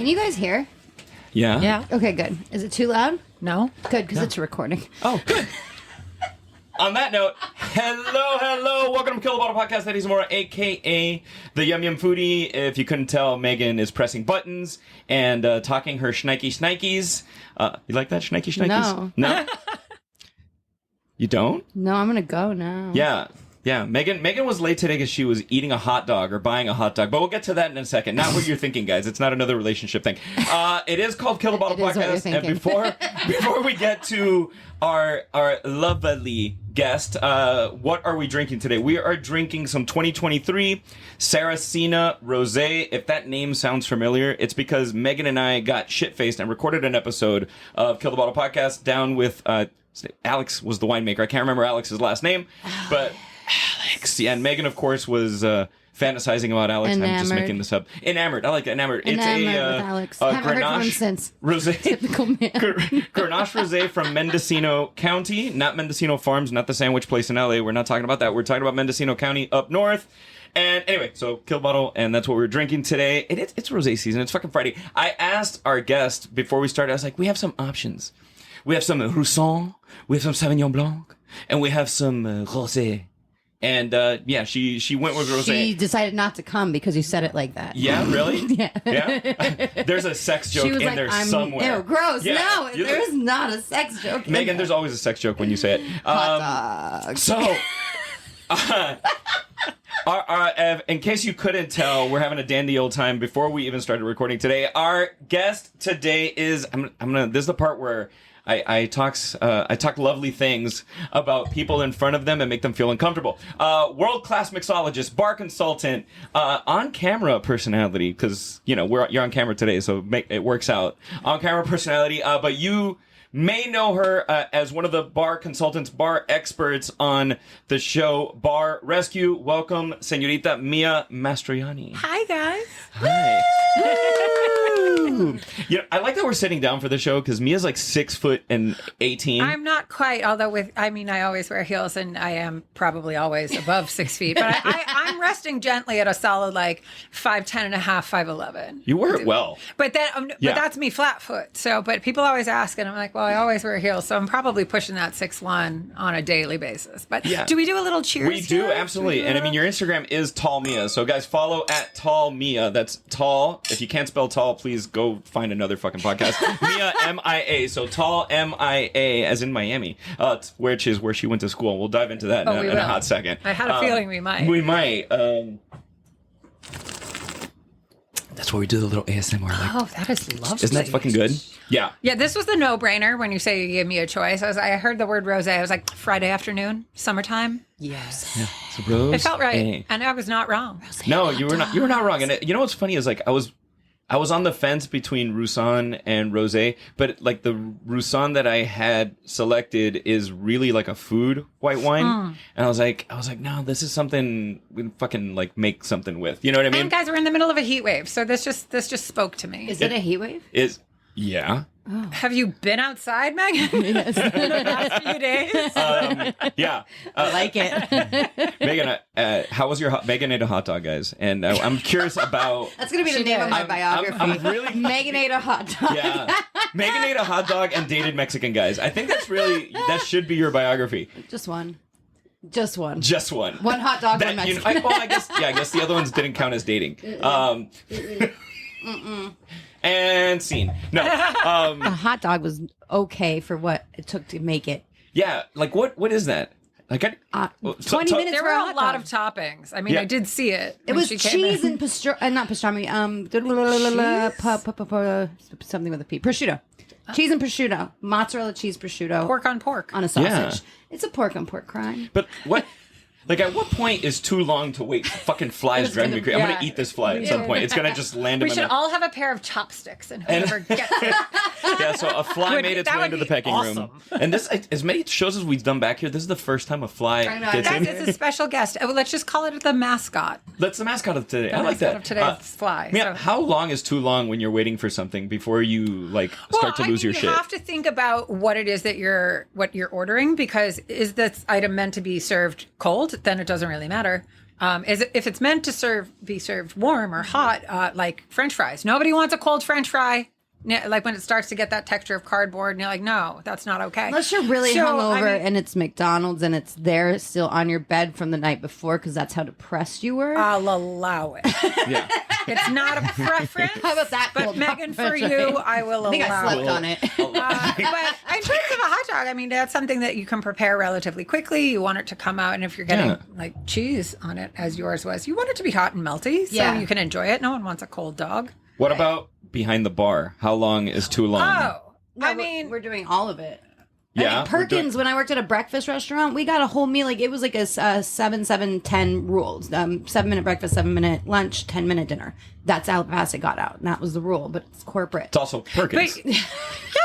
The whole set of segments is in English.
Can you guys hear? Yeah. Yeah. Okay, good. Is it too loud? No. Good, because it's a recording. Oh, good. On that note, hello. Welcome to Kill the Bottle Podcast. That is more, a.k.a. the Yum Yum Foodie. If you couldn't tell, Megan is pressing buttons and talking her shnikes. You like that, shnikes? No? You don't? No, I'm going to go now. Yeah. Megan was late today because she was eating a hot dog or buying a hot dog. But we'll get to that in a second. Not what you're thinking, guys. It's not another relationship thing. It is called Kill the Bottle Podcast. And before we get to our lovely guest, what are we drinking today? We are drinking some 2023 Saracena Rosé. If that name sounds familiar, it's because Megan and I got shit-faced and recorded an episode of Kill the Bottle Podcast down with Alex was the winemaker. I can't remember Alex's last name, but Alex. Yeah, and Megan, of course, was fantasizing about Alex. Enamored. I'm just making this up. Enamored. I like enamored. Enamored with Alex. Haven't heard from him since. Rosé. Typical man. Grenache Rosé from Mendocino County, not Mendocino Farms, not the sandwich place in LA. We're not talking about that. We're talking about Mendocino County up north. And anyway, so Kill Bottle, and that's what we're drinking today. It's rosé season. It's fucking Friday. I asked our guest before we started, I was like, we have some options. We have some Roussan, we have some Sauvignon Blanc, and we have some rosé. And yeah, she went with rosé. She decided not to come because you said it like that. Yeah, really? Yeah. There's a sex joke in there somewhere. Ew, gross. Yeah. No, there is not a sex joke. Megan, there's always a sex joke when you say it. Hot dog. So, in case you couldn't tell, we're having a dandy old time before we even started recording today. Our guest today is this is the part where I talk lovely things about people in front of them and make them feel uncomfortable. World-class mixologist, bar consultant, on-camera personality, because you're on camera today, so it works out. On-camera personality, but you may know her as one of the bar consultants, bar experts on the show Bar Rescue. Welcome, Senorita Mia Mastroianni. Hi, guys. Hi. I like that we're sitting down for the show because Mia's like 6'18". I'm not quite, although I always wear heels and I am probably always above 6 feet, but I'm resting gently at a solid like 5'10" and a half, 5'11". You wear it well. But that's me flat foot. So, but people always ask and I'm like, well, I always wear heels. So I'm probably pushing that 6'1" on a daily basis. But yeah. Do we do a little cheers? We do, absolutely. And I mean, your Instagram is Tall Mia. So guys, follow at Tall Mia. That's tall. If you can't spell tall, please go find another fucking podcast. Mia, M-I-A. So Tall M-I-A, as in Miami, which is where she went to school. We'll dive into that in a hot second. I had a feeling we might. We might. That's where we do the little ASMR. Oh, that is lovely. Isn't that fucking good? Yeah. Yeah, this was the no-brainer when you say you gave me a choice. I heard the word rosé. I was like, Friday afternoon, summertime. Yes. Yeah. It's rose. It felt right, and I was not wrong. No, you were not. You were not wrong. And you know what's funny is like I was on the fence between Roussan and rosé, but like the Roussan that I had selected is really like a food white wine, and I was like, no, this is something we can fucking like make something with. You know what I mean? And guys, we're in the middle of a heat wave, so this just spoke to me. Is it a heat wave? Yeah. Oh. Have you been outside, Megan? Yes. In the last few days? Yeah. I like it. Megan, how was your Megan ate a hot dog, guys? And I'm curious about... That's going to be the name of my biography. I'm really... Megan ate a hot dog. Yeah. Megan ate a hot dog and dated Mexican guys. I think that should be your biography. Just one. One hot dog, one Mexican. I guess the other ones didn't count as dating. And scene. No. A hot dog was okay for what it took to make it. Yeah, like what is that? Like 20 minutes. There were a lot of toppings. I mean, I did see it. It was cheese and not pastrami. Something with a P. Prosciutto. Cheese and prosciutto. Mozzarella cheese prosciutto. Pork on pork. On a sausage. Yeah. It's a pork on pork crime. But what... Like, at what point is too long to wait? Fucking flies driving me crazy. I'm going to eat this fly at some point. It's going to just land in my mouth. We should all have a pair of chopsticks, and whoever gets it. Yeah, so a fly made its way into the pecking room. And this, as many shows as we've done back here, this is the first time a fly gets in. It's a special guest. Let's just call it the mascot. That's the mascot of today. I like that. Of today's fly. Yeah, how long is too long when you're waiting for something before you start to lose your shit? You have to think about what it is that you're ordering, because is this item meant to be served cold? Then it doesn't really matter. is if it's meant to be served warm or hot, like French fries. Nobody wants a cold French fry. Like when it starts to get that texture of cardboard, and you're like, no, that's not okay. Unless you're really hungover and it's McDonald's and it's there still on your bed from the night before because that's how depressed you were. I'll allow it. Yeah. It's not a preference. How about that? But Megan, for you, I will allow it. I think I slept on it. But in terms of a hot dog, I mean, that's something that you can prepare relatively quickly. You want it to come out, and if you're getting like cheese on it, as yours was, you want it to be hot and melty so you can enjoy it. No one wants a cold dog. What about behind the bar? How long is too long? Oh, No, I mean, we're doing all of it. Yeah, I mean, Perkins, when I worked at a breakfast restaurant, we got a whole meal. Like it was like a 7-7-10 rules. 7-minute breakfast, 7-minute lunch, 10-minute dinner. That's how fast it got out. And that was the rule, but it's corporate. It's also Perkins.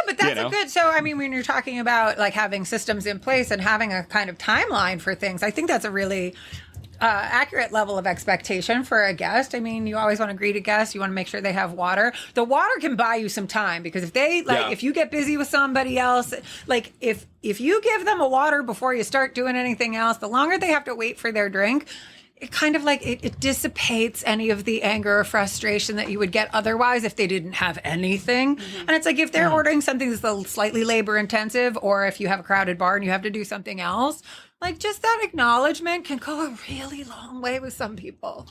but that's a good. So I mean, when you're talking about like having systems in place and having a kind of timeline for things, I think that's a really accurate level of expectation for a guest. I mean, you always want to greet a guest. You want to make sure they have water. The water can buy you some time because if they if you get busy with somebody else, like if you give them a water before you start doing anything else, the longer they have to wait for their drink, it kind of like it dissipates any of the anger or frustration that you would get otherwise if they didn't have anything. And it's like if they're ordering something that's slightly labor intensive, or if you have a crowded bar and you have to do something else, like just that acknowledgement can go a really long way with some people.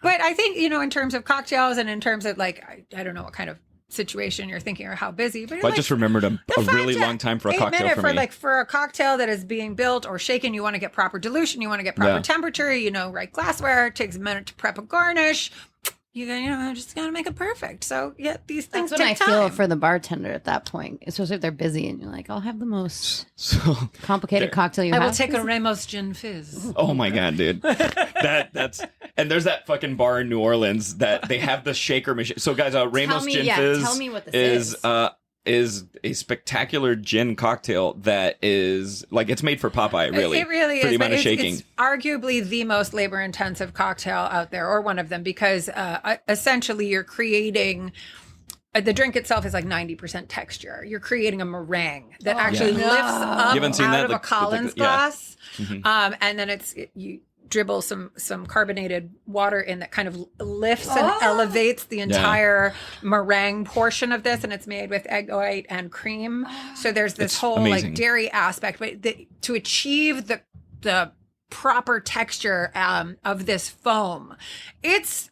But I think, in terms of cocktails and in terms of like, I don't know what kind of situation you're thinking or how busy, but I just remembered a really long time for a cocktail for me. For a cocktail that is being built or shaken, you want to get proper dilution, you want to get proper temperature, right glassware, it takes a minute to prep a garnish. You just gotta make it perfect. So these things That's what take I feel time. for the bartender at that point, especially if they're busy and you're like, I'll have the most complicated cocktail you I have. will take a Ramos Gin Fizz. Oh my god, dude! That's and there's that fucking bar in New Orleans that they have the shaker machine. So guys, Ramos Gin Fizz tell me what this is a spectacular gin cocktail that is like it's made for Popeye, really. It really for is. the amount of shaking. It's arguably the most labor-intensive cocktail out there, or one of them, because essentially you're creating. The drink itself is like 90% texture. You're creating a meringue that actually lifts up out of a Collins glass, and then you dribble some carbonated water in that kind of lifts and elevates the entire meringue portion of this, and it's made with egg white and cream. So there's this whole amazing. like dairy aspect, but to achieve the proper texture of this foam, it's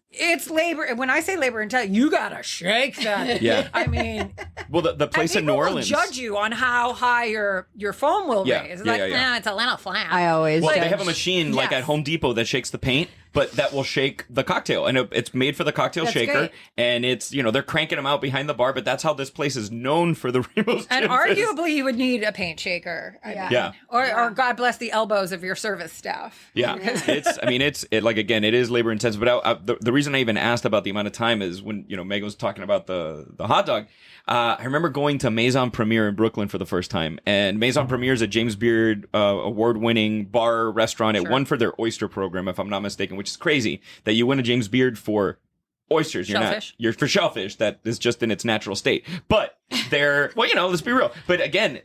labor. When I say labor intensive, you gotta shake that. Yeah. I mean, well, the place in New Orleans will judge you on how high your foam will raise. It's it's a little flat. I always Well, judge. they have a machine like at Home Depot that shakes the paint, but that will shake the cocktail, and it's made for the cocktail shaker. Great. And it's they're cranking them out behind the bar, but that's how this place is known for the Ramos And Gin Fizz. arguably, you would need a paint shaker. Yeah. Or God bless the elbows of your service staff. Yeah, it is labor intensive. But the reason I even asked about the amount of time is when Megan was talking about the hot dog. I remember going to Maison Premier in Brooklyn for the first time, and Maison Premier is a James Beard award-winning bar restaurant. It won for their oyster program, if I'm not mistaken, which is crazy that you win a James Beard for oysters. You're for shellfish that is just in its natural state. But they're let's be real. But again,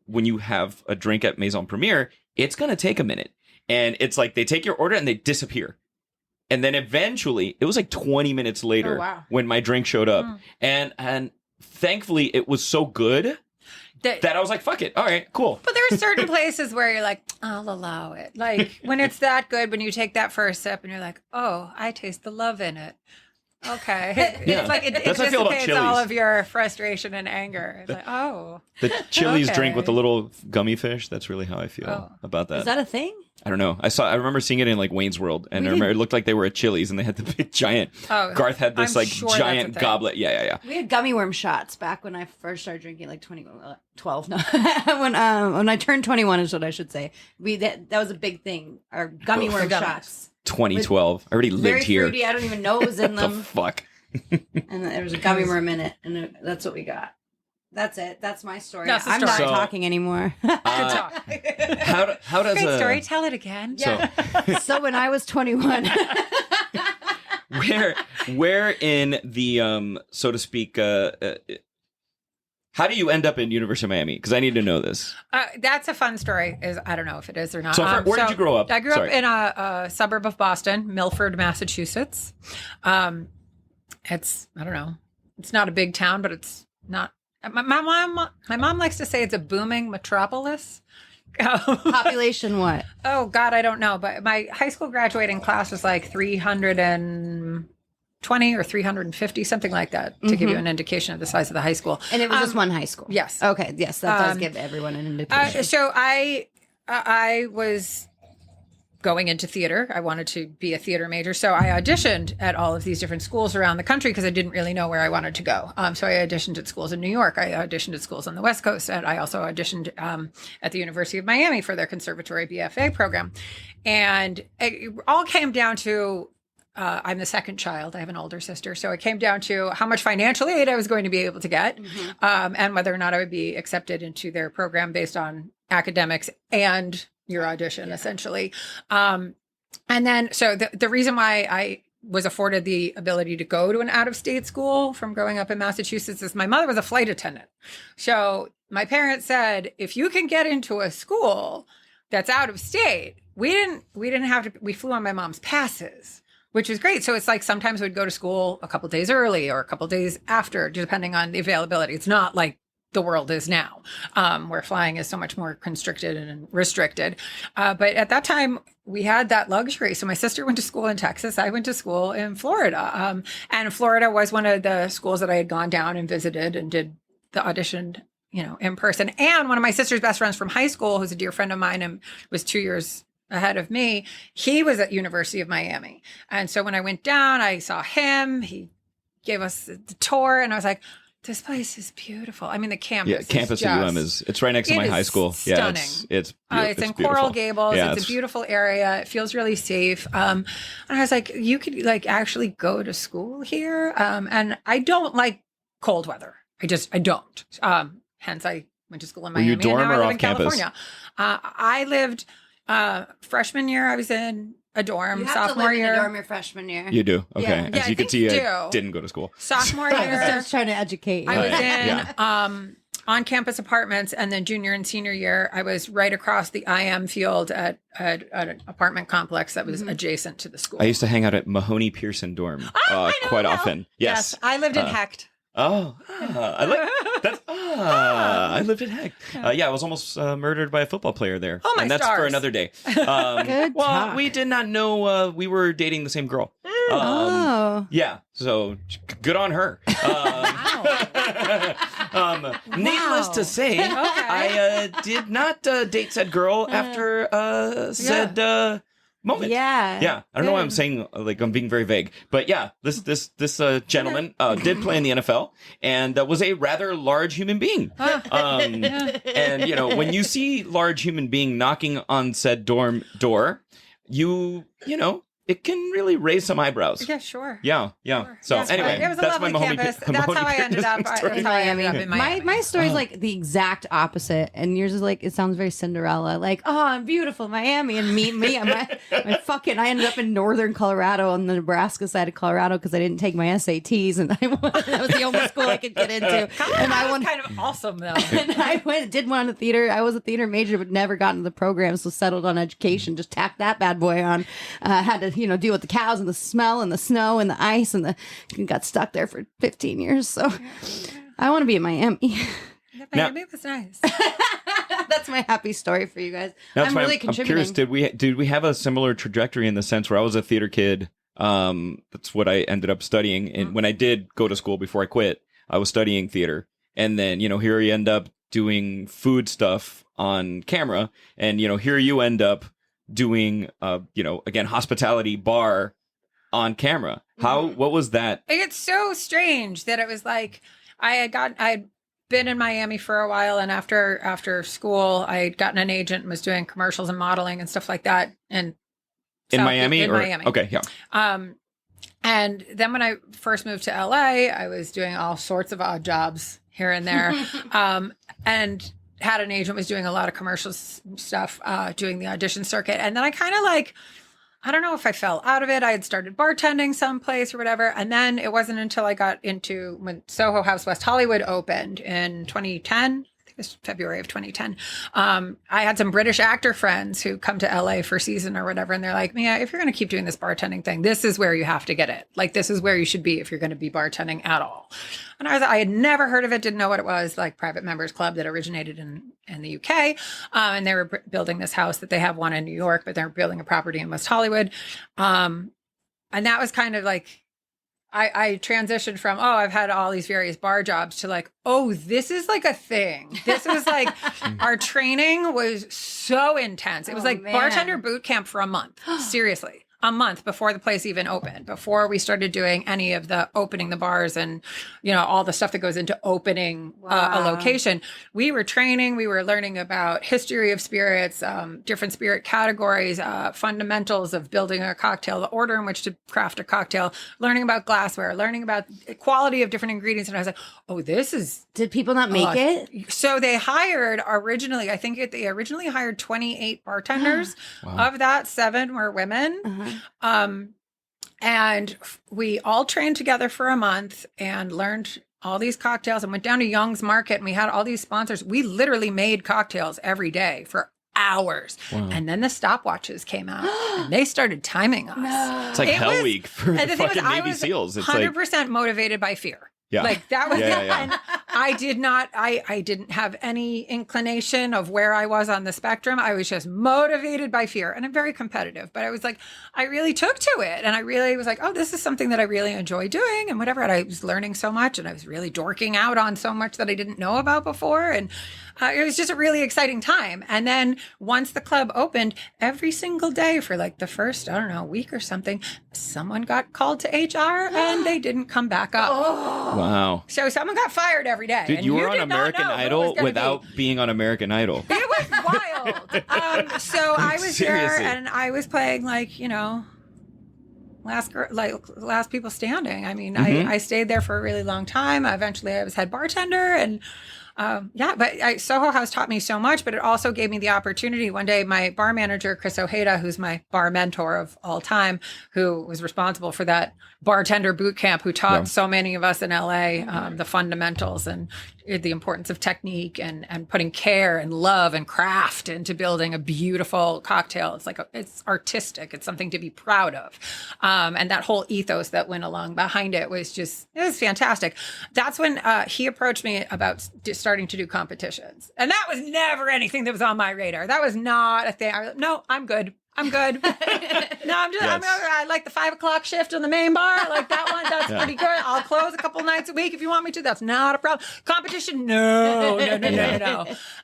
when you have a drink at Maison Premier, it's gonna take a minute, and it's like they take your order and they disappear. And then eventually, it was like 20 minutes later when my drink showed up. And thankfully, it was so good that I was like, fuck it. All right, cool. But there are certain places where you're like, I'll allow it. Like when it's that good, when you take that first sip and you're like, oh, I taste the love in it. Okay. Yeah. It's like it That's how I feel about dissipates all Chili's. of your frustration and anger. It's like, oh. The Chili's drink with the little gummy fish, that's really how I feel about that. Is that a thing? I don't know. I remember seeing it in like Wayne's World, and I remember it looked like they were at Chili's, and they had the big giant. Garth had this giant goblet. Yeah. We had gummy worm shots back when I first started drinking, like 12. No, when I turned 21 is what I should say. That was a big thing. Our gummy worm shots. 2012. I already lived Very here. fruity. I don't even know what was in them. The fuck. And there was a gummy worm in it, and that's what we got. That's it. That's my story. That's the I'm not story. talking anymore. Good talk. How does Great story. Tell it again. Yeah. So when I was 21. where in the so to speak How do you end up in University of Miami? Because I need to know this. That's a fun story. I don't know if it is or not. So where did you grow up? I grew up in a suburb of Boston, Milford, Massachusetts. It's, I don't know. It's not a big town, but it's not. My mom likes to say it's a booming metropolis. Population what? Oh, God, I don't know. But my high school graduating class was like 320 or 350, something like that, to give you an indication of the size of the high school. And it was just one high school? Yes. Okay, yes, that does give everyone an indication. So I was going into theater. I wanted to be a theater major. So I auditioned at all of these different schools around the country because I didn't really know where I wanted to go. So I auditioned at schools in New York. I auditioned at schools on the West Coast. And I also auditioned at the University of Miami for their conservatory BFA program. And it all came down to, I'm the second child. I have an older sister. So it came down to how much financial aid I was going to be able to get and whether or not I would be accepted into their program based on academics and your audition, essentially. And then, so the reason why I was afforded the ability to go to an out-of-state school from growing up in Massachusetts is my mother was a flight attendant. So my parents said, if you can get into a school that's out of state, we didn't have to, we flew on my mom's passes, which is great. So it's like sometimes we'd go to school a couple days early or a couple days after, depending on the availability. It's not like the world is now, where flying is so much more constricted and restricted. But at that time, we had that luxury. So my sister went to school in Texas. I went to school in Florida. And Florida was one of the schools that I had gone down and visited and did the audition, in person. And one of my sister's best friends from high school, who's a dear friend of mine and was 2 years ahead of me, he was at University of Miami. And so when I went down, I saw him. He gave us the tour, and I was like, this place is beautiful. I mean, the campus. Yeah, campus at UM it's right next to my high school. Stunning. Yeah, it's it's in Coral Gables. Yeah, it's a beautiful area. It feels really safe. And I was like, you could actually go to school here. And I don't like cold weather. I don't. Hence, I went to school in Miami. Were you dorm and now or I live off in campus? California. I lived freshman year. I was in a dorm. You have sophomore to live year. in a dorm your freshman year. You do? Okay. Yeah. As you can see, I didn't go to school. Sophomore year. I was trying to educate you. I was in on-campus apartments, and then junior and senior year, I was right across the IM field at an apartment complex that was adjacent to the school. I used to hang out at Mahoney Pearson dorm quite often. Yes. I lived in Hecht. I lived at Hecht. I was almost murdered by a football player there. Oh, my And that's stars. for another day. Good talk. We did not know we were dating the same girl. Yeah, so good on her. Needless to say, I did not date said girl after said moment. Yeah. I don't know why I'm saying I'm being very vague, but yeah, this gentleman did play in the NFL and was a rather large human being. And when you see large human being knocking on said dorm door, you it can really raise some eyebrows. Yeah, sure. Yeah. Sure. So Yes, anyway, it was a that's lovely my campus. That's how I ended up. story. In Miami. My story's like the exact opposite, and yours is it sounds very Cinderella. Like, oh, I'm beautiful, Miami, and meet me. I ended up in northern Colorado on the Nebraska side of Colorado because I didn't take my SATs, and that was the only school I could get into. And I was kind of awesome though. And I did want to theater. I was a theater major, but never got into the program, so settled on education. Just tacked that bad boy on. Had to deal with the cows and the smell and the snow and the ice and got stuck there for 15 years. So I want to be in Miami. Miami was nice. That's my happy story for you guys. I'm really contributing. I'm curious, did we have a similar trajectory in the sense where I was a theater kid? That's what I ended up studying. And when I did go to school before I quit, I was studying theater. And then, here you end up doing food stuff on camera. And, here you end up doing again hospitality bar on camera. What was that? It's so strange that it was like I'd been in Miami for a while, and after school I had gotten an agent and was doing commercials and modeling and stuff like that. And in Miami? Miami. Okay, yeah. And then when I first moved to LA, I was doing all sorts of odd jobs here and there. And had an agent, was doing a lot of commercial stuff, doing the audition circuit. And then I kind of I don't know if I fell out of it. I had started bartending someplace or whatever. And then it wasn't until I got into when Soho House West Hollywood opened in 2010. It's February of 2010. I had some British actor friends who come to LA for season or whatever. And they're like, Mia, if you're going to keep doing this bartending thing, this is where you have to get it. Like, this is where you should be if you're going to be bartending at all. And I had never heard of it, didn't know what it was, like Private Members Club that originated in the UK. And they were building this house that they have one in New York, but they're building a property in West Hollywood. And that was kind of like, I transitioned from, I've had all these various bar jobs to like, this is like a thing. This was like, our training was so intense. It was like bartender boot camp for a month. Seriously. A month before the place even opened, before we started doing any of the opening the bars and, all the stuff that goes into opening a location. We were training, we were learning about history of spirits, different spirit categories, fundamentals of building a cocktail, the order in which to craft a cocktail, learning about glassware, learning about quality of different ingredients. And I was like, this is... Did people not make it? So they hired originally, they originally hired 28 bartenders. Wow. Of that, 7 were women. And we all trained together for a month and learned all these cocktails and went down to Young's Market and we had all these sponsors. We literally made cocktails every day for hours. Wow. And then the stopwatches came out and they started timing us. No. It's like Hell Week for the fucking Navy SEALs. It's 100% motivated by fear. Yeah. Like that was and I didn't have any inclination of where I was on the spectrum. I was just motivated by fear. And I'm very competitive, but I was like, I really took to it. And I really was like, this is something that I really enjoy doing and whatever. And I was learning so much and I was really dorking out on so much that I didn't know about before. And it was just a really exciting time. And then once the club opened, every single day for like the first, week or something, someone got called to HR and they didn't come back up. Wow. So someone got fired every day. Dude, you were on American Idol without being on American Idol. It was wild. So I was there and I was playing last people standing. I mean, I stayed there for a really long time. Eventually I was head bartender and but Soho House taught me so much, but it also gave me the opportunity. One day, my bar manager, Chris Ojeda, who's my bar mentor of all time, who was responsible for that bartender boot camp, who taught so many of us in LA the fundamentals and the importance of technique and putting care and love and craft into building a beautiful cocktail. It's like it's artistic. It's something to be proud of. And that whole ethos that went along behind it was fantastic. That's when he approached me about starting to do competitions. And that was never anything that was on my radar. That was not a thing. No, I'm good. No, I like the 5 o'clock shift on the main bar. I like that one. That's pretty good. I'll close a couple nights a week if you want me to. That's not a problem. Competition? No.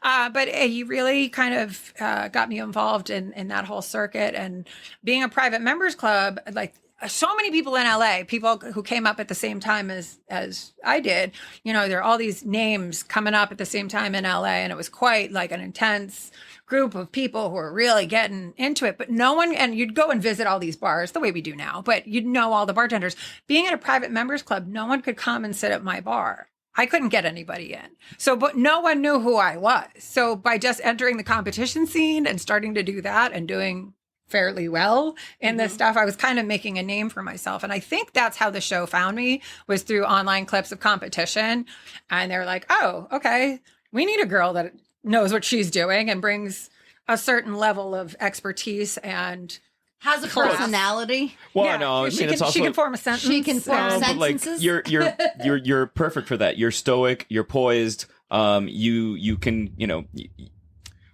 But he really kind of got me involved in that whole circuit and being a private members club, like so many people in LA, people who came up at the same time as I did, there are all these names coming up at the same time in LA. And it was quite like an intense group of people who were really getting into it, but no one, and you'd go and visit all these bars the way we do now, but you'd know all the bartenders. Being at a private members club, no one could come and sit at my bar. I couldn't get anybody in. But no one knew who I was. So by just entering the competition scene and starting to do that and doing fairly well in this stuff, I was kind of making a name for myself. And I think that's how the show found me, was through online clips of competition. And they're like, okay, we need a girl that knows what she's doing and brings a certain level of expertise and has a personality. Well, no, I mean, it's also she can form a sentence. She can form sentences. Like, you're perfect for that. You're stoic. You're poised. You can,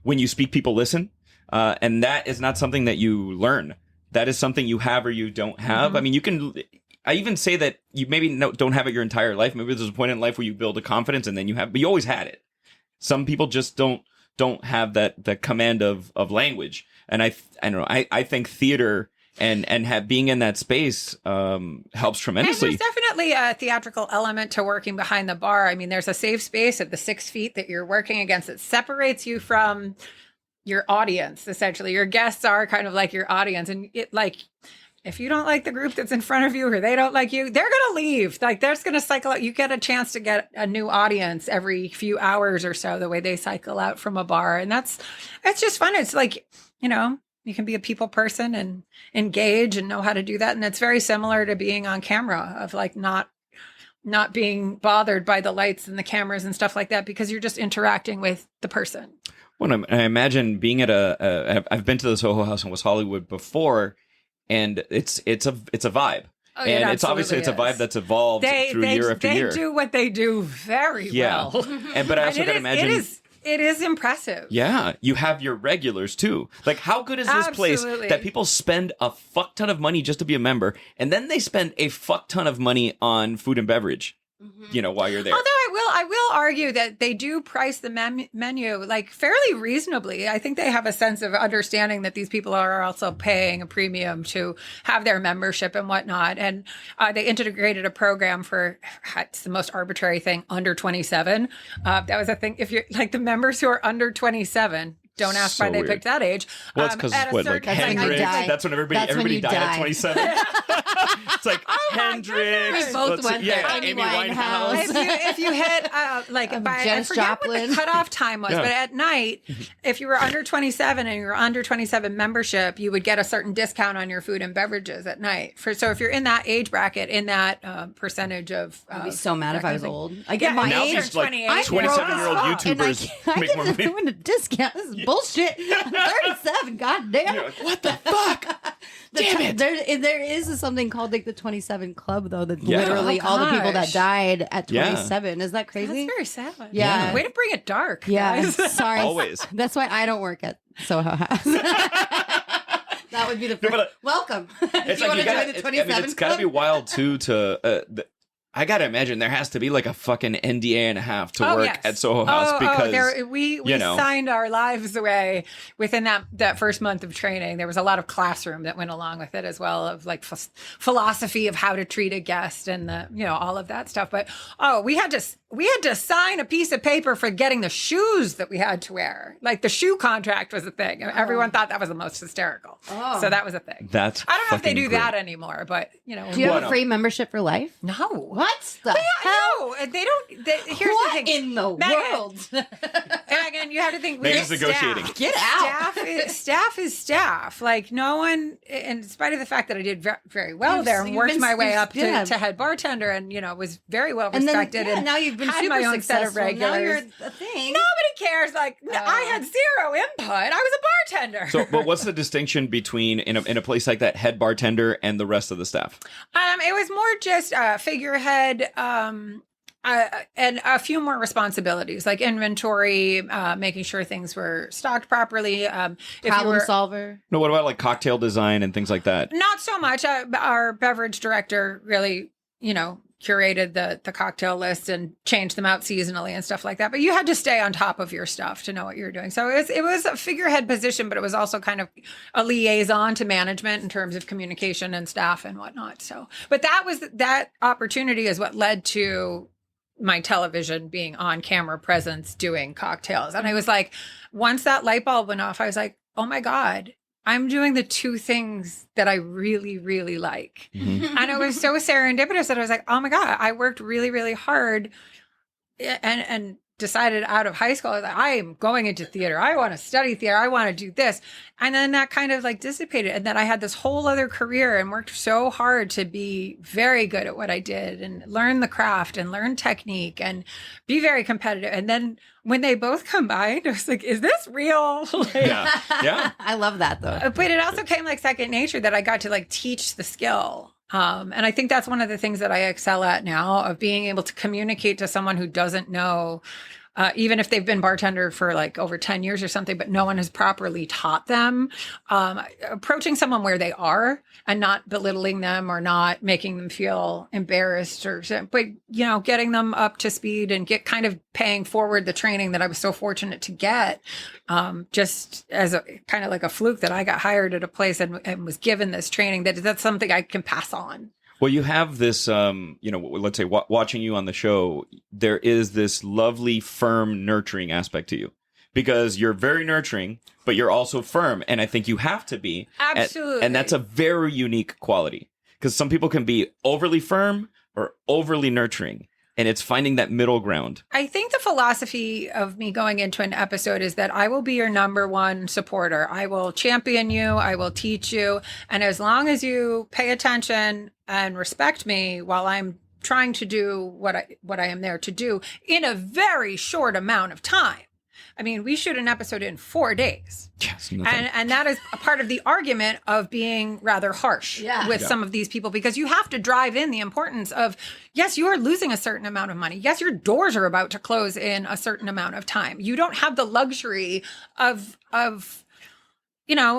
when you speak, people listen. And that is not something that you learn. That is something you have or you don't have. I mean, I even say that you maybe don't have it your entire life. Maybe there's a point in life where you build a confidence and then but you always had it. Some people just don't have the command of language. And I don't know. I think theater and being in that space helps tremendously. And there's definitely a theatrical element to working behind the bar. I mean, there's a safe space at the 6 feet that you're working against that separates you from your audience. Essentially, your guests are kind of like your audience, and if you don't like the group that's in front of you or they don't like you, they're going to leave. Like, they're just going to cycle out. You get a chance to get a new audience every few hours or so, the way they cycle out from a bar. And it's just fun. It's like, You can be a people person and engage and know how to do that. And it's very similar to being on camera, of like not being bothered by the lights and the cameras and stuff like that, because you're just interacting with the person. Well, I imagine being at I've been to the Soho House in West Hollywood before, and it's a vibe. Oh, and it's obviously a vibe that's evolved through year after year. They do what they do very well. But I also got to imagine it is impressive. Yeah, you have your regulars too. Like, how good is this place that people spend a fuck ton of money just to be a member, and then they spend a fuck ton of money on food and beverage, while you're there. Although I will argue that they do price the menu like fairly reasonably. I think they have a sense of understanding that these people are also paying a premium to have their membership and whatnot. And they integrated a program for, it's the most arbitrary thing, under 27. That was a thing. If you're like the members who are under 27, don't ask why they picked that age. Well, it's because like Hendrix. That's when everybody died at 27. It's like Hendrix. We both went there. Amy Winehouse. If you hit I forget what the cutoff time was, but at night, if you were under 27 and you were under 27 membership, you would get a certain discount on your food and beverages at night. So if you're in that age bracket, in that percentage of, I'd be so mad if I was old. I get my now age. These like 27-year-old YouTubers make more money. I win a discount. This is bullshit. I'm 37. God damn. You're like, what the fuck? Damn it. There is something called like the 27 Club, though, that literally all the people that died at 27. Is that crazy? That's very sad. Yeah. Way to bring it dark. Yeah. Guys. Sorry. Always. That's why I don't work at Soho House. That would be the first. Welcome. It's you like want to join the 27 it's got to be wild too I gotta imagine there has to be like a fucking NDA and a half to work at Soho House because we signed our lives away within that first month of training. There was a lot of classroom that went along with it as well, of like philosophy of how to treat a guest and all of that stuff. But we had to sign a piece of paper for getting the shoes that we had to wear. Like the shoe contract was a thing. Everyone thought that was the most hysterical. So that was a thing. I don't know if they do that anymore, but Do you have a free membership for life? No. What the hell? No, they don't. Here's what the thing. in the world? And again, you have to think. Megan's negotiating. Get out. Staff is staff. Like no one, in spite of the fact that I did very well there and worked my way up to head bartender and was very well respected. And now you've been had super my own set of successful. regulars. Now you're a thing. Nobody cares. Like I had zero input. I was a bartender. So, but what's the distinction between in a place like that, head bartender and the rest of the staff? It was more just figurehead. And a few more responsibilities like inventory, making sure things were stocked properly. Problem solver. No, what about like cocktail design and things like that? Not so much. Our beverage director really, curated the cocktail list and changed them out seasonally and stuff like that. But you had to stay on top of your stuff to know what you were doing. So it was a figurehead position, but it was also kind of a liaison to management in terms of communication and staff and whatnot. So, but that opportunity is what led to my television being on camera presence doing cocktails. And I was like, once that light bulb went off, I was like, oh my God, I'm doing the two things that I really, really like. Mm-hmm. And it was so serendipitous that I was like, oh my God, I worked really, really hard and decided out of high school that I am going into theater. I want to study theater. I want to do this. And then that kind of like dissipated. And then I had this whole other career and worked so hard to be very good at what I did and learn the craft and learn technique and be very competitive. And then when they both combined, I was like, is this real? Yeah. I love that though. But it also came like second nature that I got to like teach the skill. And I think that's one of the things that I excel at now, of being able to communicate to someone who doesn't know, even if they've been bartender for like over 10 years or something, but no one has properly taught them, approaching someone where they are and not belittling them or not making them feel embarrassed but getting them up to speed and kind of paying forward the training that I was so fortunate to get, just as a kind of like a fluke that I got hired at a place and was given this training that's something I can pass on. Well, you have this, let's say watching you on the show, there is this lovely, firm, nurturing aspect to you because you're very nurturing, but you're also firm. And I think you have to be. Absolutely. And that's a very unique quality because some people can be overly firm or overly nurturing. And it's finding that middle ground. I think the philosophy of me going into an episode is that I will be your number one supporter. I will champion you. I will teach you. And as long as you pay attention and respect me while I'm trying to do what I am there to do in a very short amount of time. I mean, we shoot an episode in 4 days. Yes, and that is a part of the argument of being rather harsh with some of these people, because you have to drive in the importance of, yes, you are losing a certain amount of money. Yes, your doors are about to close in a certain amount of time. You don't have the luxury of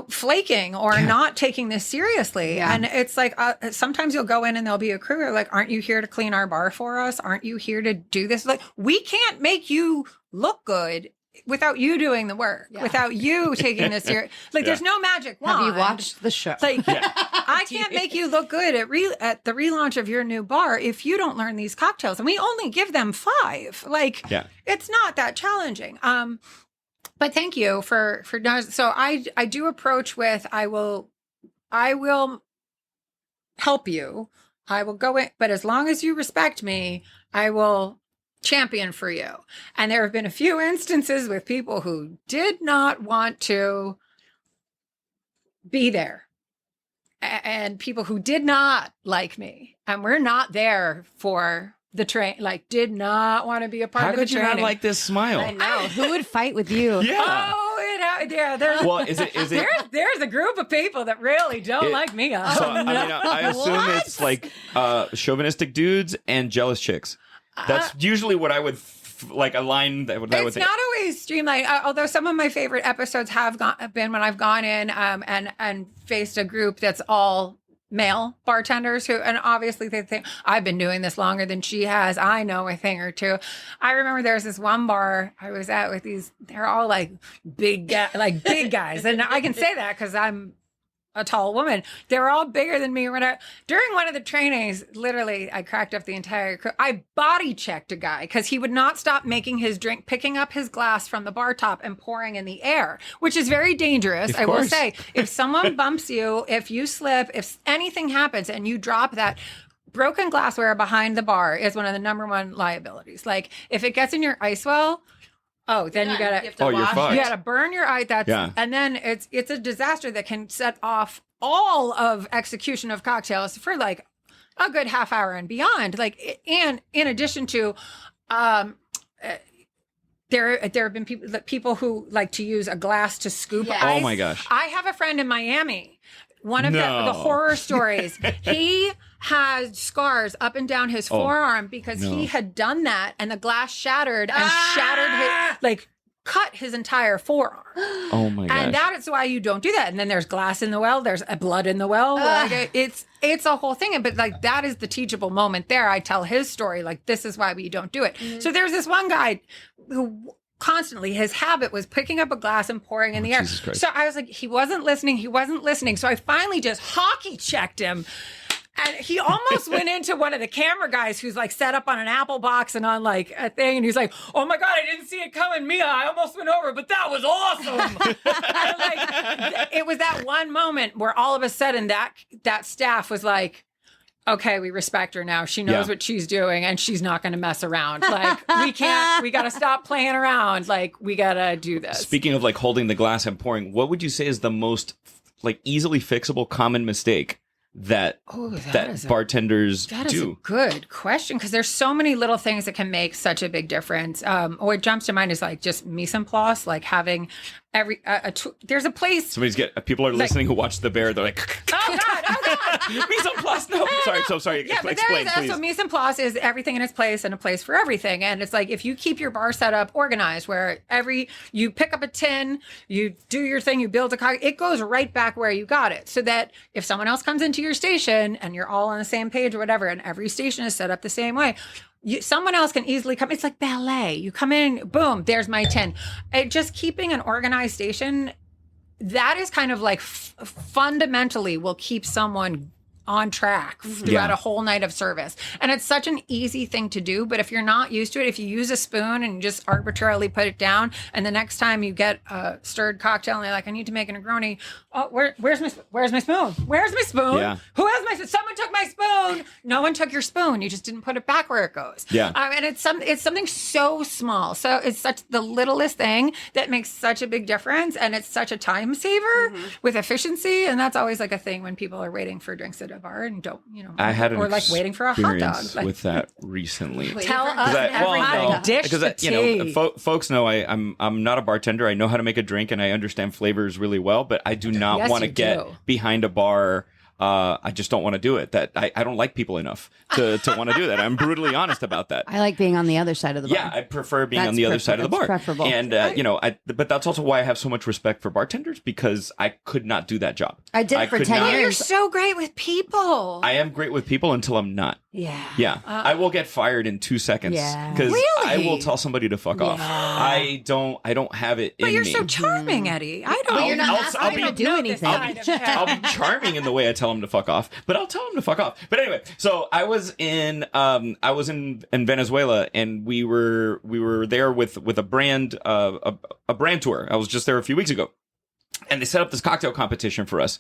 flaking or not taking this seriously. Yeah. And it's like, sometimes you'll go in and there'll be a crew like, aren't you here to clean our bar for us? Aren't you here to do this? Like, we can't make you look good without you doing the work, without you taking this serious. Like, there's no magic wand. Have you watched the show? Like, I can't make you look good at the relaunch of your new bar if you don't learn these cocktails. And we only give them 5. Like, it's not that challenging. But thank you for so I do approach with, I will help you. I will go in, but as long as you respect me, I will champion for you. And there have been a few instances with people who did not want to be there, and people who did not like me, and we're not there for the train, like, did not want to be a part of the training. How could you not like this smile? I know. Who would fight with you? Yeah. There's a group of people that really don't like me. I assume it's like chauvinistic dudes and jealous chicks. That's usually what I would align. It's not always streamlined. Although some of my favorite episodes have been when I've gone in and faced a group that's all male bartenders who, and obviously they think I've been doing this longer than she has. I know a thing or two. I remember there's this one bar I was at with these, they're all like big guys. And I can say that because I'm a tall woman. They were all bigger than me. During one of the trainings, literally, I cracked up the entire crew. I body checked a guy because he would not stop making his drink, picking up his glass from the bar top and pouring in the air, which is very dangerous. I will say, if someone bumps you, if you slip, if anything happens and you drop that, broken glassware behind the bar is one of the number one liabilities. Like, if it gets in your ice well, then you gotta you're fucked. You gotta burn your eye. And then it's a disaster that can set off all of execution of cocktails for like a good half hour and beyond. Like, and in addition to, there have been people who like to use a glass to scoop ice. Oh my gosh! I have a friend in Miami. One of the horror stories. He has scars up and down his forearm because he had done that, and the glass shattered and shattered his, cut his entire forearm. Oh my gosh. And that is why you don't do that. And then there's glass in the well, there's blood in the well. It's a whole thing. But like, that is the teachable moment there. I tell his story, like, this is why we don't do it. Mm-hmm. So there's this one guy who constantly, his habit was picking up a glass and pouring in the air. So I was like, he wasn't listening. So I finally just hockey checked him. And he almost went into one of the camera guys who's like set up on an apple box and on like a thing. And he's like, oh my God, I didn't see it coming, Mia. I almost went over, but that was awesome. It was that one moment where all of a sudden that staff was like, okay, we respect her now. She knows what she's doing and she's not going to mess around. Like, we got to stop playing around. Like, we got to do this. Speaking of like holding the glass and pouring, what would you say is the most like easily fixable common mistake that bartenders do? That is a good question, because there's so many little things that can make such a big difference. What jumps to mind is like just mise en place, like having there's a place. People are listening who watch The Bear. They're like, oh God. Mise en place. No, sorry. Yeah, Explain, please. So mise en place is everything in its place and a place for everything. And it's like, if you keep your bar set up organized, where you pick up a tin, you do your thing, you build a cocktail, it goes right back where you got it. So that if someone else comes into your station and you're all on the same page or whatever, and every station is set up the same way, someone else can easily come. It's like ballet. You come in, boom, there's my tin. Just keeping an organized station, that is kind of like fundamentally will keep someone on track throughout a whole night of service. And it's such an easy thing to do. But if you're not used to it, if you use a spoon and just arbitrarily put it down, and the next time you get a stirred cocktail and they're like, I need to make a Negroni. Oh, where's my spoon? Where's my spoon? Yeah. Who has my spoon? Someone took my spoon. No one took your spoon. You just didn't put it back where it goes. Yeah. And it's something so small. So it's such the littlest thing that makes such a big difference. And it's such a time saver with efficiency. And that's always like a thing when people are waiting for drinks at a bar and don't, I had an or like waiting for a hot dog. Like, with that recently. Tell us every dish because tea. Folks know I'm not a bartender. I know how to make a drink and I understand flavors really well, but I do not want to get behind a bar. I just don't want to do it. That I don't like people enough to want to do that. I'm brutally honest about that. I like being on the other side of the bar. Yeah, I prefer being on the other side of the bar. Preferable. And but that's also why I have so much respect for bartenders, because I could not do that job. I did it for 10 years. You're so great with people. I am great with people until I'm not. Yeah. Yeah. I will get fired in 2 seconds. Yeah. Because Really? I will tell somebody to fuck off. I don't have it in But you're me. so charming, Eddie. I don't. You're not I'll asking to do anything. I'll be charming in the way I tell him to fuck off, but I'll tell him to fuck off. But anyway, so I was in Venezuela, and we were there with a brand brand tour. I was just there a few weeks ago, and they set up this cocktail competition for us,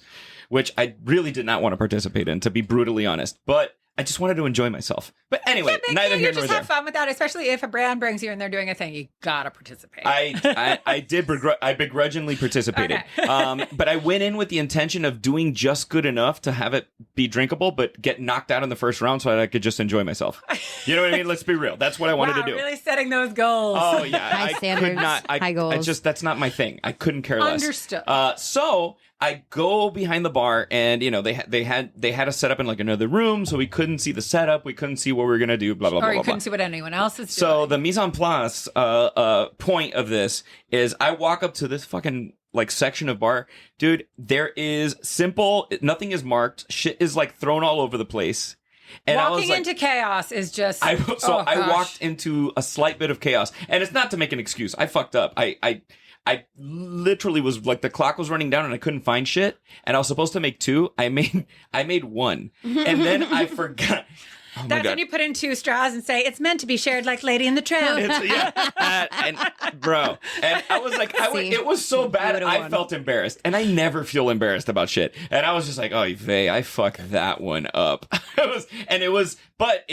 which I really did not want to participate in, to be brutally honest. But I just wanted to enjoy myself. But anyway, neither here nor just there. have fun with that, especially if a brand brings you and they're doing a thing. You gotta participate. I begrudgingly participated. Okay. But I went in with the intention of doing just good enough to have it be drinkable, but get knocked out in the first round so that I could just enjoy myself. You know what I mean? Let's be real. That's what I wanted to do. Really setting those goals. Oh yeah, High standards, high goals. That's not my thing. I couldn't care less. Understood. So I go behind the bar, and they had us set up in like another room, so we couldn't see the setup, we couldn't see what we were gonna do, blah blah blah. Or you blah, couldn't blah. see what anyone else is doing. So the mise en place point of this is I walk up to this fucking like section of bar, dude. There is nothing is marked. Shit is like thrown all over the place. And walking into chaos is just. I walked into a slight bit of chaos, and it's not to make an excuse. I fucked up. I literally was like, the clock was running down and I couldn't find shit. And I was supposed to make 2. I made 1. And then I forgot. Oh That's when you put in 2 straws and say, it's meant to be shared like Lady in the Tramp. And I was like, it was so bad. I felt embarrassed, and I never feel embarrassed about shit. And I was just like, oh, Vey, I fucked that one up. But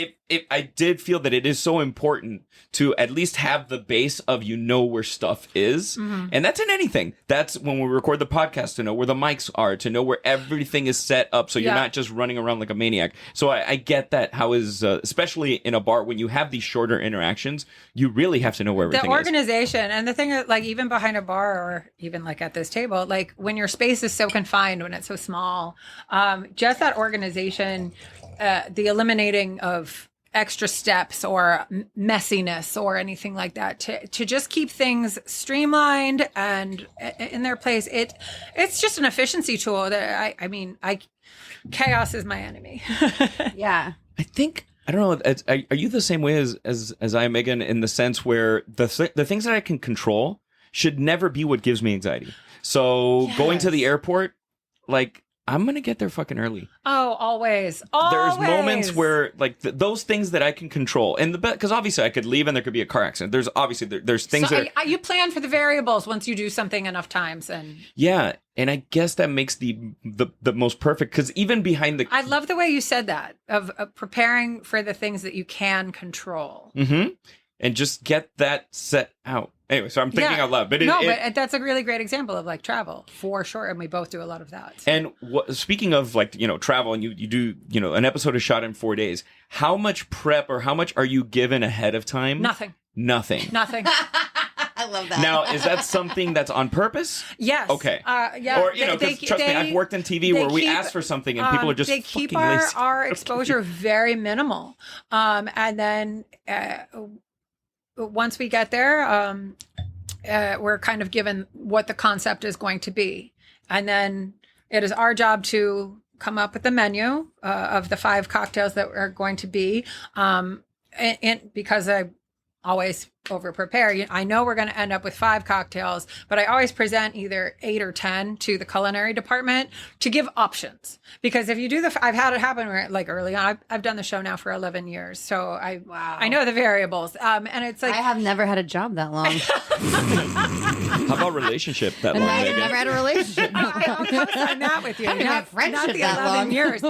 I did feel that it is so important to at least have the base of where stuff is. Mm-hmm. And that's in anything. That's when we record the podcast, to know where the mics are, to know where everything is set up, so you're not just running around like a maniac. So I get that. How is, especially in a bar, when you have these shorter interactions, you really have to know where everything is. The organization. And the thing is, like, even behind a bar or even like at this table, like when your space is so confined, when it's so small, just that organization, the eliminating of extra steps or messiness or anything like that, to just keep things streamlined and in their place. It's just an efficiency tool that chaos is my enemy. Yeah. I think, I don't know, are you the same way as I am, Megan, in the sense where the things that I can control should never be what gives me anxiety? So going to the airport, like, I'm going to get there fucking early. Oh, always. There's moments where, like, those things that I can control. And because obviously I could leave and there could be a car accident. There's obviously, there's things that you plan for the variables once you do something enough times. And yeah. And I guess that makes the most perfect, because even behind the... I love the way you said that, of preparing for the things that you can control. Mm-hmm. And just get that set out. Anyway, so I'm thinking out loud. But but that's a really great example of like travel, for sure. And we both do a lot of that. So. And speaking of like, travel, and you do, an episode is shot in 4 days. How much prep or how much are you given ahead of time? Nothing. I love that. Now, is that something that's on purpose? Yes. Okay. Yeah. Or, because trust me, I've worked in TV where we ask for something and people are just they keep lazy. our exposure very minimal. And then once we get there, we're kind of given what the concept is going to be. And then it is our job to come up with the menu of the 5 cocktails that are going to be. And because I always over prepare. I know we're going to end up with 5 cocktails, but I always present either 8 or 10 to the culinary department to give options. Because if you do I've had it happen where, like, early on, I've done the show now for 11 years. So I know the variables. And it's like, I have never had a job that long. How about relationship that long? I've never had a relationship. I'll co-sign that with you. I haven't had friendship not the that 11 long. years.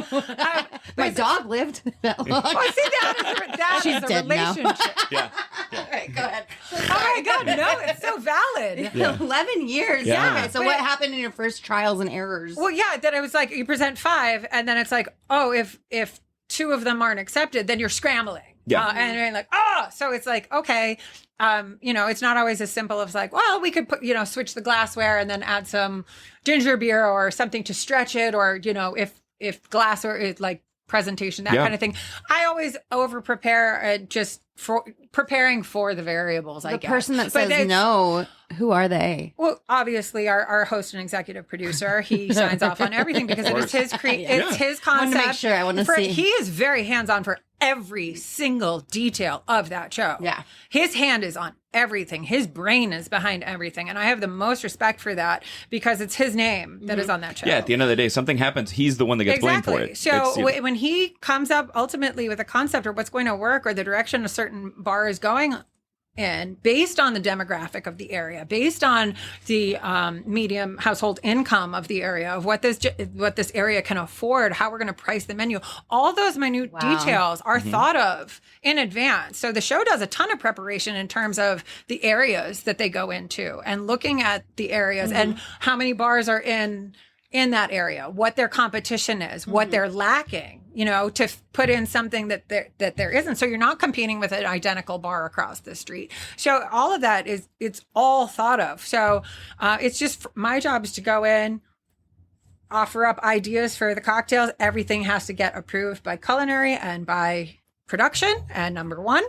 My dog lived that long. Oh, see, that She's is a dead now. relationship. Yeah. All right, go ahead. Oh my God, no, it's so valid. Yeah. 11 years. Yeah. Okay, so what happened in your first trials and errors? Well, yeah, then it was like you present 5, and then it's like, oh, if 2 of them aren't accepted, then you're scrambling. Yeah. And you're like, oh, so it's like, okay, it's not always as simple as like, well, we could put, switch the glassware and then add some ginger beer or something to stretch it, or if glassware is like presentation, that kind of thing. I always over prepare just for preparing for the variables. I guess the person that says no, who are they? Well, obviously our host and executive producer, he signs off on everything because it is his it's his concept. I want to see. He is very hands-on for every single detail of that show. Yeah. His hand is on everything. His brain is behind everything. And I have the most respect for that because it's his name that is on that show. Yeah, at the end of the day, something happens, he's the one that gets blamed for it. So when he comes up ultimately with a concept or what's going to work or the direction a certain bar is going in, based on the demographic of the area, based on the medium household income of the area, of what this area can afford, how we're going to price the menu, all those minute details are thought of in advance. So the show does a ton of preparation in terms of the areas that they go into and looking at the areas and how many bars are in that area, what their competition is, what they're lacking, to put in something that there isn't. So you're not competing with an identical bar across the street. So all of that it's all thought of. So it's just my job is to go in, offer up ideas for the cocktails. Everything has to get approved by culinary and by production and number 1.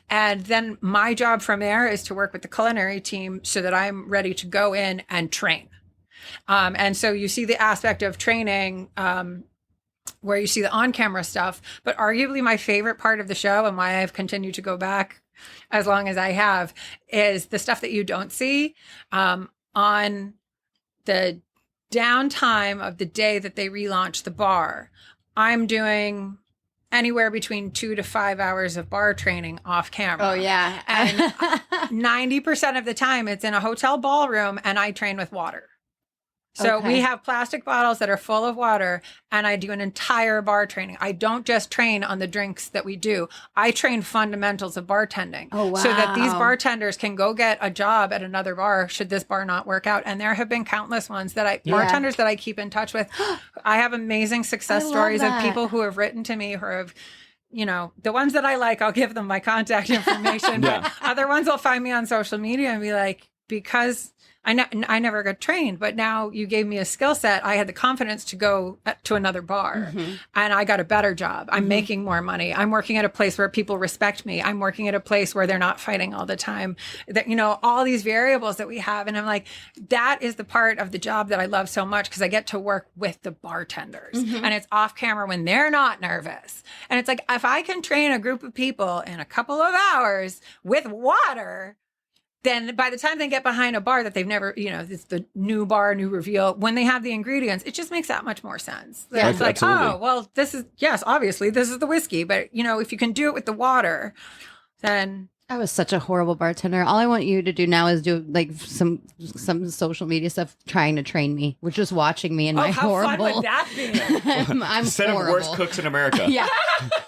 And then my job from there is to work with the culinary team so that I'm ready to go in and train. And so you see the aspect of training where you see the on-camera stuff, but arguably my favorite part of the show and why I've continued to go back as long as I have is the stuff that you don't see on the downtime of the day that they relaunch the bar. I'm doing anywhere between 2 to 5 hours of bar training off camera. Oh, yeah. And 90% of the time it's in a hotel ballroom and I train with water. So we have plastic bottles that are full of water and I do an entire bar training. I don't just train on the drinks that we do. I train fundamentals of bartending. Oh, wow. So that these bartenders can go get a job at another bar should this bar not work out. And there have been countless ones that bartenders that I keep in touch with. I have amazing success stories of people who have written to me who have the ones that I like, I'll give them my contact information. But other ones will find me on social media and be like, because I never got trained, but now you gave me a skill set. I had the confidence to go to another bar and I got a better job. I'm making more money. I'm working at a place where people respect me. I'm working at a place where they're not fighting all the time. That, all these variables that we have. And I'm like, that is the part of the job that I love so much because I get to work with the bartenders and it's off camera when they're not nervous. And it's like, if I can train a group of people in a couple of hours with water, then by the time they get behind a bar that they've never, it's the new bar, new reveal, when they have the ingredients, it just makes that much more sense. Yeah, it's like, absolutely. oh, well, obviously this is the whiskey, but if you can do it with the water, then... I was such a horrible bartender. All I want you to do now is do like some social media stuff trying to train me. We're just watching me and my horrible. How fun would that be? I'm Instead horrible. of worst cooks in America. Yeah.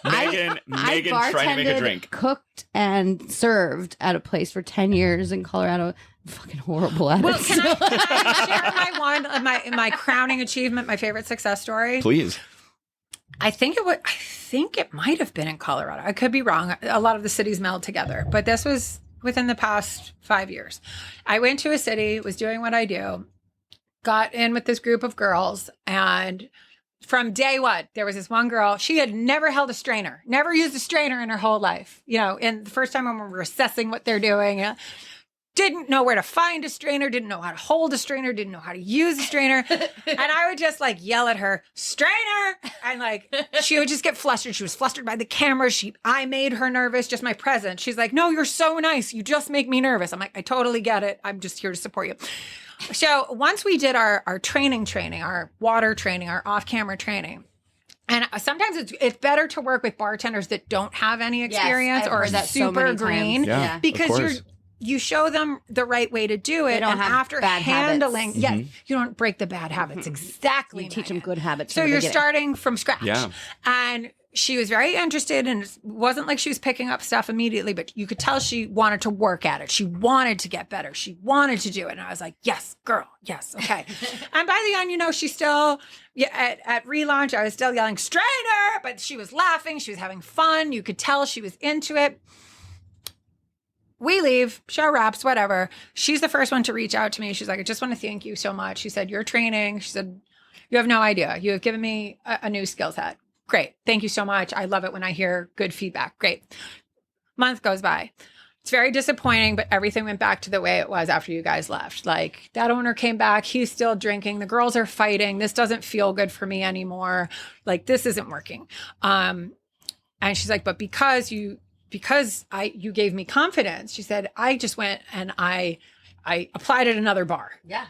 Megan trying to make a drink. Cooked and served at a place for 10 years in Colorado. Fucking horrible at Well, it. can I share my crowning achievement, my favorite success story? Please. I think it might have been in Colorado. I could be wrong. A lot of the cities meld together, but this was within the past 5 years. I went to a city, was doing what I do, got in with this group of girls, and from day one, there was this one girl. She had never held a strainer, never used a strainer in her whole life. And the first time when we were assessing what they're doing, didn't know where to find a strainer, didn't know how to hold a strainer, didn't know how to use a strainer. And I would just like yell at her, strainer. And like, she would just get flustered. She was flustered by the camera. I made her nervous, just my presence. She's like, no, you're so nice. You just make me nervous. I'm like, I totally get it. I'm just here to support you. So once we did our training, our water training, our off-camera training, and sometimes it's better to work with bartenders that don't have any experience or are super green because you show them the right way to do it. And after handling, you don't break the bad habits. Exactly. You teach them good habits. So you're starting from scratch. Yeah. And she was very interested, and it wasn't like she was picking up stuff immediately, but you could tell she wanted to work at it. She wanted to get better. She wanted to do it. And I was like, yes, girl. Yes. Okay. And by the end, she still, at relaunch, I was still yelling, strainer, but she was laughing. She was having fun. You could tell she was into it. We leave, show wraps, whatever. She's the first one to reach out to me. She's like, I just want to thank you so much. She said, your training. She said, you have no idea. You have given me a new skill set. Great. Thank you so much. I love it when I hear good feedback. Great. Month goes by. It's very disappointing, but everything went back to the way it was after you guys left. Like, that owner came back. He's still drinking. The girls are fighting. This doesn't feel good for me anymore. Like, this isn't working. And she's like, but because you gave me confidence, she said, I just went and I applied at another bar. Yeah.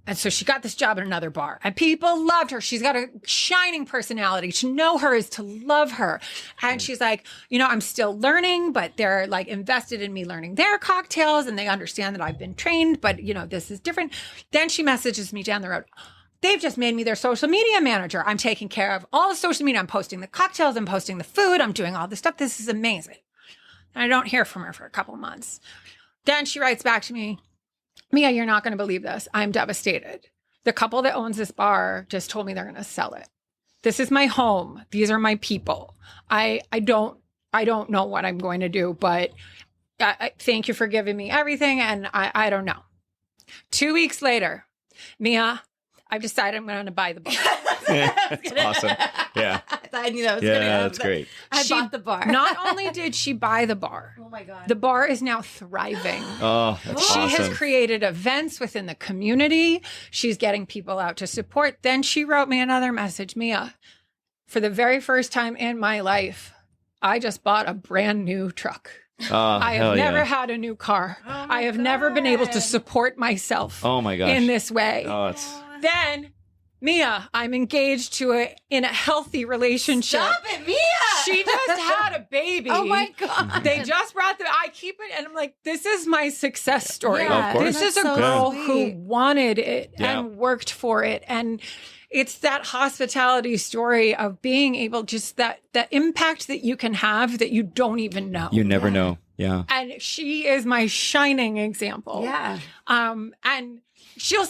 And so she got this job at another bar and people loved her. She's got a shining personality. To know her is to love her. And she's like, I'm still learning, but they're like invested in me learning their cocktails and they understand that I've been trained, but this is different. Then she messages me down the road. They've just made me their social media manager. I'm taking care of all the social media. I'm posting the cocktails. I'm posting the food. I'm doing all this stuff. This is amazing. And I don't hear from her for a couple of months. Then she writes back to me, Mia, you're not going to believe this. I'm devastated. The couple that owns this bar just told me they're going to sell it. This is my home. These are my people. I don't know what I'm going to do, but I thank you for giving me everything. And I don't know. 2 weeks later, Mia, I've decided I'm going to buy the bar. That's awesome. Yeah. I knew that was going to happen. That's great. I bought the bar. Not only did she buy the bar, oh my God, the bar is now thriving. Oh, that's She awesome. has created events within the community. She's getting people out to support. Then she wrote me another message, Mia, for the very first time in my life, I just bought a brand new truck. I have never had a new car. I have never been able to support myself in this way. Then, Mia, I'm engaged in a healthy relationship. Stop it, Mia! She just had a baby. Oh my God. They just brought I keep it, and I'm like, this is my success story. Yeah, of course. This is a girl who wanted it and worked for it. And it's that hospitality story of being able, just that impact that you can have that you don't even know. You never know. Yeah. And she is my shining example. Yeah. And she'll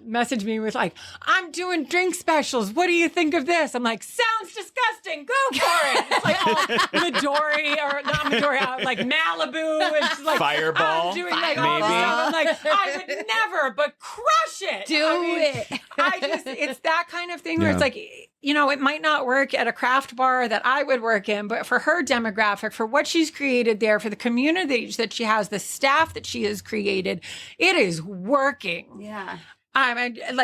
message me with like, I'm doing drink specials. What do you think of this? I'm like, sounds disgusting. Go for it. It's like all Midori or not Midori, like Malibu. It's like Fireball. I'm doing like all this stuff. I'm like, I would never, but crush it. It. It's that kind of thing where it's like, it might not work at a craft bar that I would work in, but for her demographic, for what she's created there, for the community that she has, the staff that she has created, it is working. Yeah.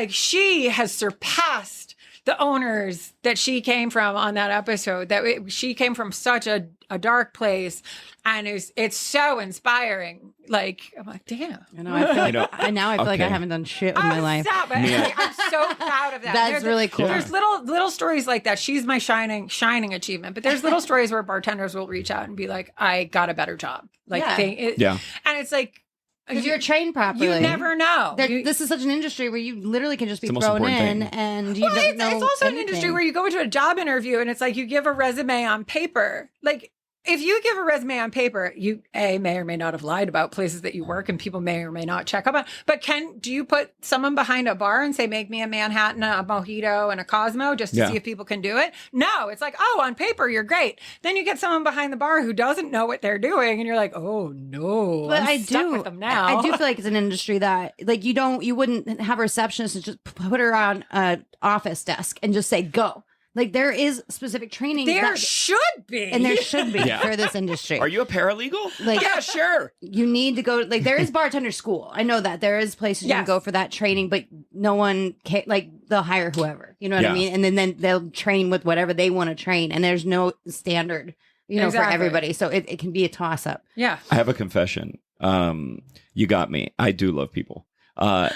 She has surpassed the owners that she came from on that episode. She came from such a dark place, and it's so inspiring. Like, I'm like, damn. I know. I feel like, now I feel like I haven't done shit with my life. Stop it. Yeah. I'm so proud of that. That's really cool. There's little stories like that. She's my shining achievement. But there's little stories where bartenders will reach out and be like, I got a better job. Like, and it's like, because you're trained properly. You never know. This is such an industry where you literally can just be thrown in and you don't know it's also anything. an industry where you go into a job interview and it's like you give a resume on paper. Like, if you give a resume on paper, you may or may not have lied about places that you work and people may or may not check up on. But do you put someone behind a bar and say, make me a Manhattan, a Mojito, and a Cosmo just to see if people can do it? No, it's like, on paper, you're great. Then you get someone behind the bar who doesn't know what they're doing and you're like, oh no, but I'm stuck with them now. I do feel like it's an industry that like you wouldn't have a receptionist and just put her on an office desk and just say, go. Like there is specific training. There should be. And there should be for this industry. Are you a paralegal? Like, yeah, sure. You need to go, like there is bartender school. I know that. There is places you can go for that training, but no one can, like they'll hire whoever. You know what I mean? And then they'll train with whatever they want to train. And there's no standard, you know, for everybody. So it can be a toss up. Yeah. I have a confession. You got me. I do love people. I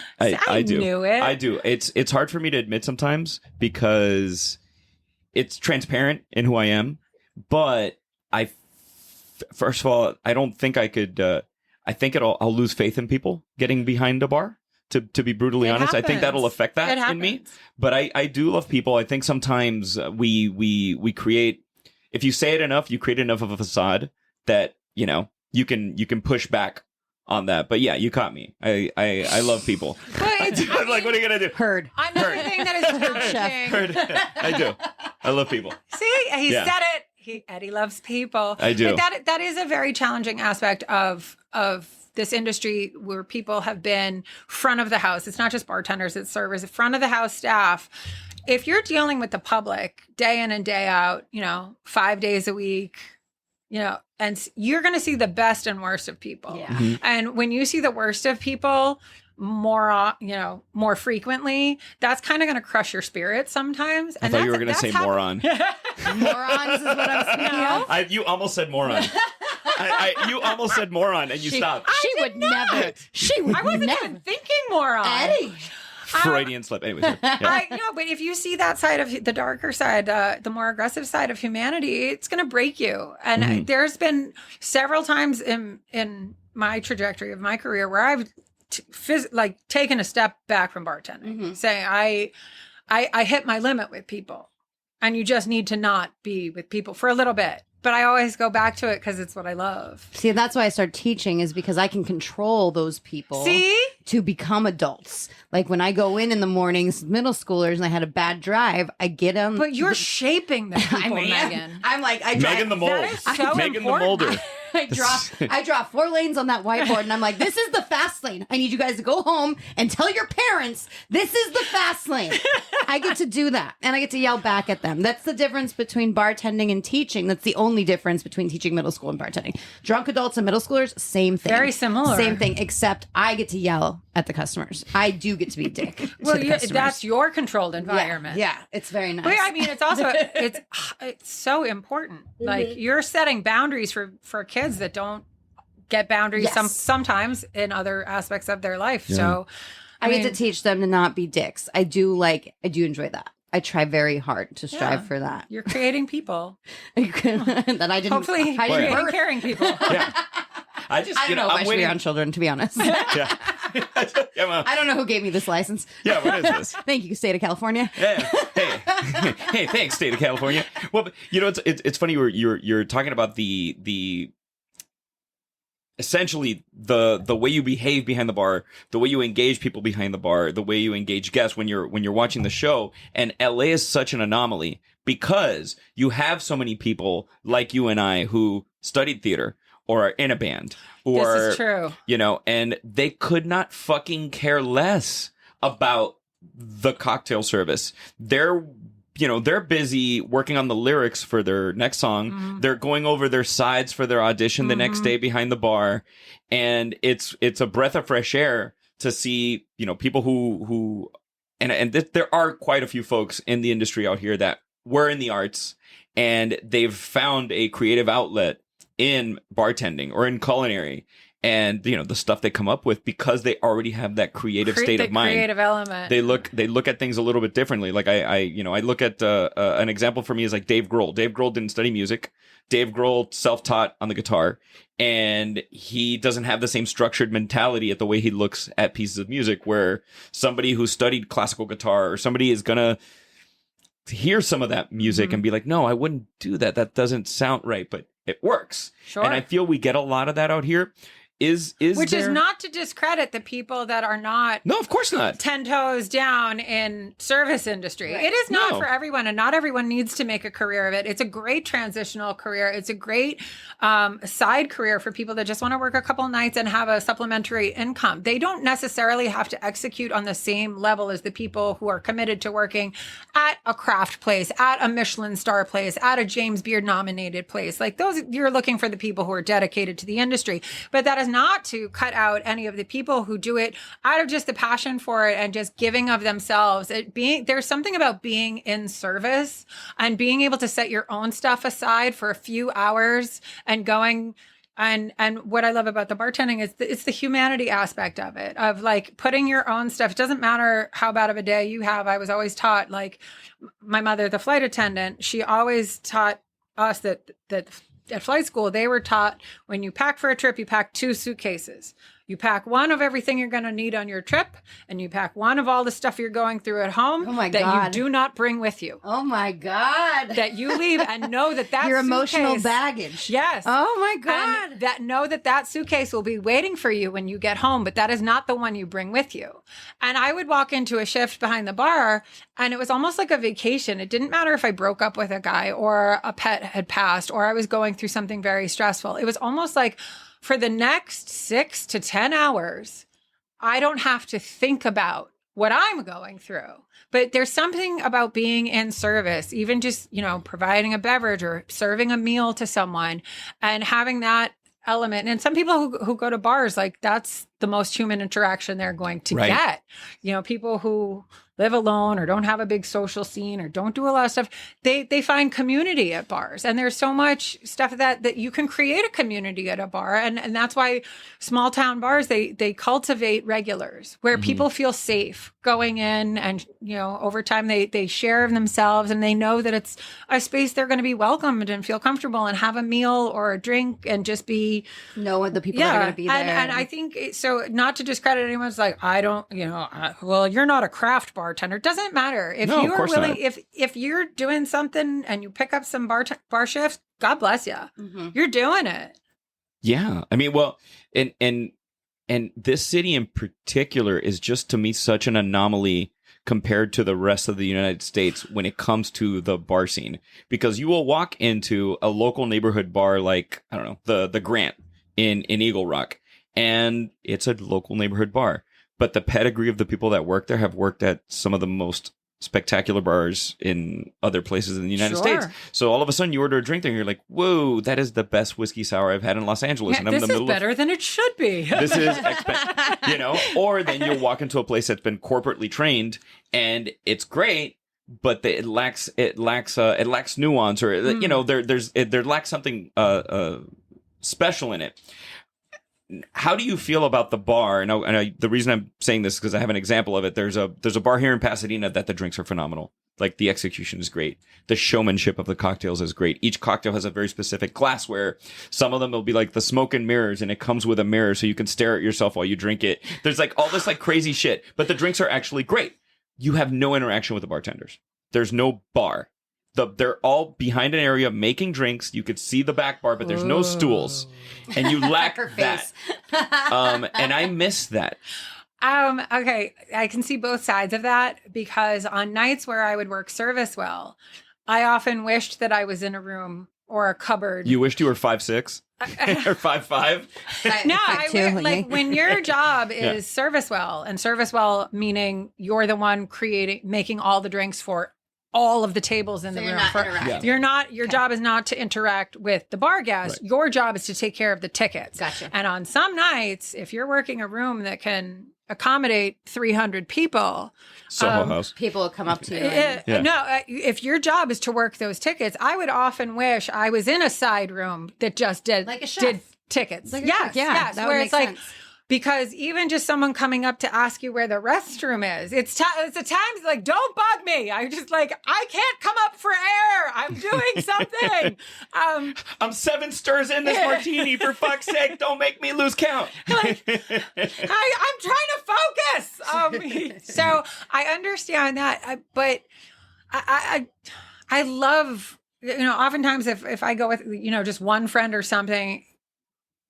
do. Knew it. I do. It's hard for me to admit sometimes because it's transparent in who I am, but first of all, I don't think I could. I think I'll lose faith in people getting behind a bar. To be brutally honest, I think that'll affect that in me. But I do love people. I think sometimes we create. If you say it enough, you create enough of a facade that you can push back on that. But yeah, you caught me. I love people. Like, what are you gonna do? Heard. Another thing that is challenging. Heard. I do. I love people. See, he said it. Eddie loves people. I do. But that is a very challenging aspect of this industry where people have been front of the house. It's not just bartenders, it's servers, front of the house staff. If you're dealing with the public day in and day out, 5 days a week, and you're going to see the best and worst of people. Yeah. Mm-hmm. And when you see the worst of people more frequently, that's kind of going to crush your spirit sometimes. I thought you were going to say moron. Morons is what I'm saying. You almost said moron. You almost said moron, and you stopped. She would never. I wasn't even thinking moron. Eddie. Freudian slip. Anyways, but if you see that side of the darker side, the more aggressive side of humanity, it's going to break you. And there's been several times in my trajectory of my career where I've taken a step back from bartending, saying I hit my limit with people, and you just need to not be with people for a little bit. But I always go back to it because it's what I love. See, that's why I started teaching, is because I can control those people to become adults. Like when I go in the mornings, middle schoolers, and I had a bad drive, I get them. But you're shaping the people, Megan. I'm like, I drive. Megan the Mold. That is so Megan important. the Molder. I draw 4 lanes on that whiteboard, and I'm like, this is the fast lane. I need you guys to go home and tell your parents this is the fast lane. I get to do that, and I get to yell back at them. That's the difference between bartending and teaching. That's the only difference between teaching middle school and bartending. Drunk adults and middle schoolers, same thing. Very similar. Same thing, except I get to yell at the customers. I do get to be a dick to the customers. That's your controlled environment. Yeah, it's very nice. But I mean, it's also it's so important. Like you're setting boundaries for kids that don't get boundaries sometimes in other aspects of their life. Yeah. So I get to teach them to not be dicks. I do enjoy that. I try very hard to strive for that. You're creating people that I didn't. Hopefully, creating caring people. Yeah. I don't know if I should be around children, to be honest. Yeah. I don't know who gave me this license. Yeah, what is this? Thank you, state of California. Yeah. Hey, thanks, state of California. Well, but, it's funny you're talking about the essentially the way you behave behind the bar, the way you engage people behind the bar, the way you engage guests when you're watching the show. And LA is such an anomaly because you have so many people like you and I who studied theater or are in a band, or this is true. And they could not fucking care less about the cocktail service. They're busy working on the lyrics for their next song. Mm-hmm. They're going over their sides for their audition the next day behind the bar. And it's a breath of fresh air to see, people who there are quite a few folks in the industry out here that were in the arts and they've found a creative outlet in bartending or in culinary. And the stuff they come up with because they already have that creative state of mind. Creative element. They look at things a little bit differently. Like I look at an example for me is like Dave Grohl. Dave Grohl didn't study music. Dave Grohl self-taught on the guitar, and he doesn't have the same structured mentality at the way he looks at pieces of music. Where somebody who studied classical guitar or somebody is gonna hear some of that music and be like, no, I wouldn't do that. That doesn't sound right, but it works. Sure. And I feel we get a lot of that out here. Which there... is not to discredit the people that are not. No, of course not. 10 toes down in service industry. Right. It is not for everyone, and not everyone needs to make a career of it. It's a great transitional career. It's a great side career for people that just want to work a couple nights and have a supplementary income. They don't necessarily have to execute on the same level as the people who are committed to working at a craft place, at a Michelin star place, at a James Beard nominated place. Like those, you're looking for the people who are dedicated to the industry. But that is not to cut out any of the people who do it out of just the passion for it and just giving of themselves. There's something about being in service and being able to set your own stuff aside for a few hours and going. And what I love about the bartending is it's the humanity aspect of it, of like putting your own stuff. It doesn't matter how bad of a day you have. I was always taught, like my mother, the flight attendant, she always taught us that at flight school, they were taught when you pack for a trip, you pack 2 suitcases. You pack one of everything you're going to need on your trip, and you pack one of all the stuff you're going through at home that you do not bring with you. Oh my God. That you leave and know that your suitcase, emotional baggage. Yes. Oh my God. And know that suitcase will be waiting for you when you get home, but that is not the one you bring with you. And I would walk into a shift behind the bar, and it was almost like a vacation. It didn't matter if I broke up with a guy or a pet had passed or I was going through something very stressful. It was almost like, for the next 6 to 10 hours, I don't have to think about what I'm going through. But there's something about being in service, even just, providing a beverage or serving a meal to someone and having that element. And some people who go to bars, like that's the most human interaction they're going to get. People who live alone or don't have a big social scene or don't do a lot of stuff, they find community at bars. And there's so much stuff that you can create a community at a bar. And that's why small town bars, they cultivate regulars where people feel safe going in, and, over time they share of themselves and they know that it's a space they're going to be welcomed and feel comfortable and have a meal or a drink and just know what the people that are going to be there. And I think, so not to discredit anyone's like, I don't, well, you're not a craft bartender. It doesn't matter. If you are willing, if you're doing something and you pick up some bar shifts, God bless you. Mm-hmm. You're doing it. Yeah. I mean, well, and this city in particular is just, to me, such an anomaly compared to the rest of the United States when it comes to the bar scene. Because you will walk into a local neighborhood bar like, I don't know, the Grant in Eagle Rock, and it's a local neighborhood bar. But the pedigree of the people that work there have worked at some of the most spectacular bars in other places in the United States. So all of a sudden you order a drink there and you're like, whoa, that is the best whiskey sour I've had in Los Angeles. Yeah, and I'm in the middle better than it should be. This is or then you'll walk into a place that's been corporately trained and it's great, but it lacks nuance, or there lacks something special in it. How do you feel about the bar? And the reason I'm saying this is because I have an example of it. There's a bar here in Pasadena that the drinks are phenomenal. Like, the execution is great. The showmanship of the cocktails is great. Each cocktail has a very specific glassware. Some of them will be like the smoke and mirrors, and it comes with a mirror so you can stare at yourself while you drink it. There's like all this like crazy shit, but the drinks are actually great. You have no interaction with the bartenders. There's no bar. They're all behind an area making drinks. You could see the back bar, but there's no stools, and you lack that. And I miss that. Okay, I can see both sides of that, because on nights where I would work service well, I often wished that I was in a room or a cupboard. You wished you were 5'6" or 5'5"? No, when your job is service well, and service well meaning you're the one making all the drinks for all of the tables in the room. Your job is not to interact with the bar guests. Right. Your job is to take care of the tickets. Gotcha. And on some nights, if you're working a room that can accommodate 300 people, Soho House, people will come up to you. If your job is to work those tickets, I would often wish I was in a side room that just did tickets. Like yes, that where would it's make like sense. Because even just someone coming up to ask you where the restroom is, it's a times like, don't bug me. I just like, I can't come up for air. I'm doing something. I'm 7 stirs in this martini, for fuck's sake. Don't make me lose count. I'm trying to focus. So I understand that, but I love, oftentimes if I go with, just one friend or something,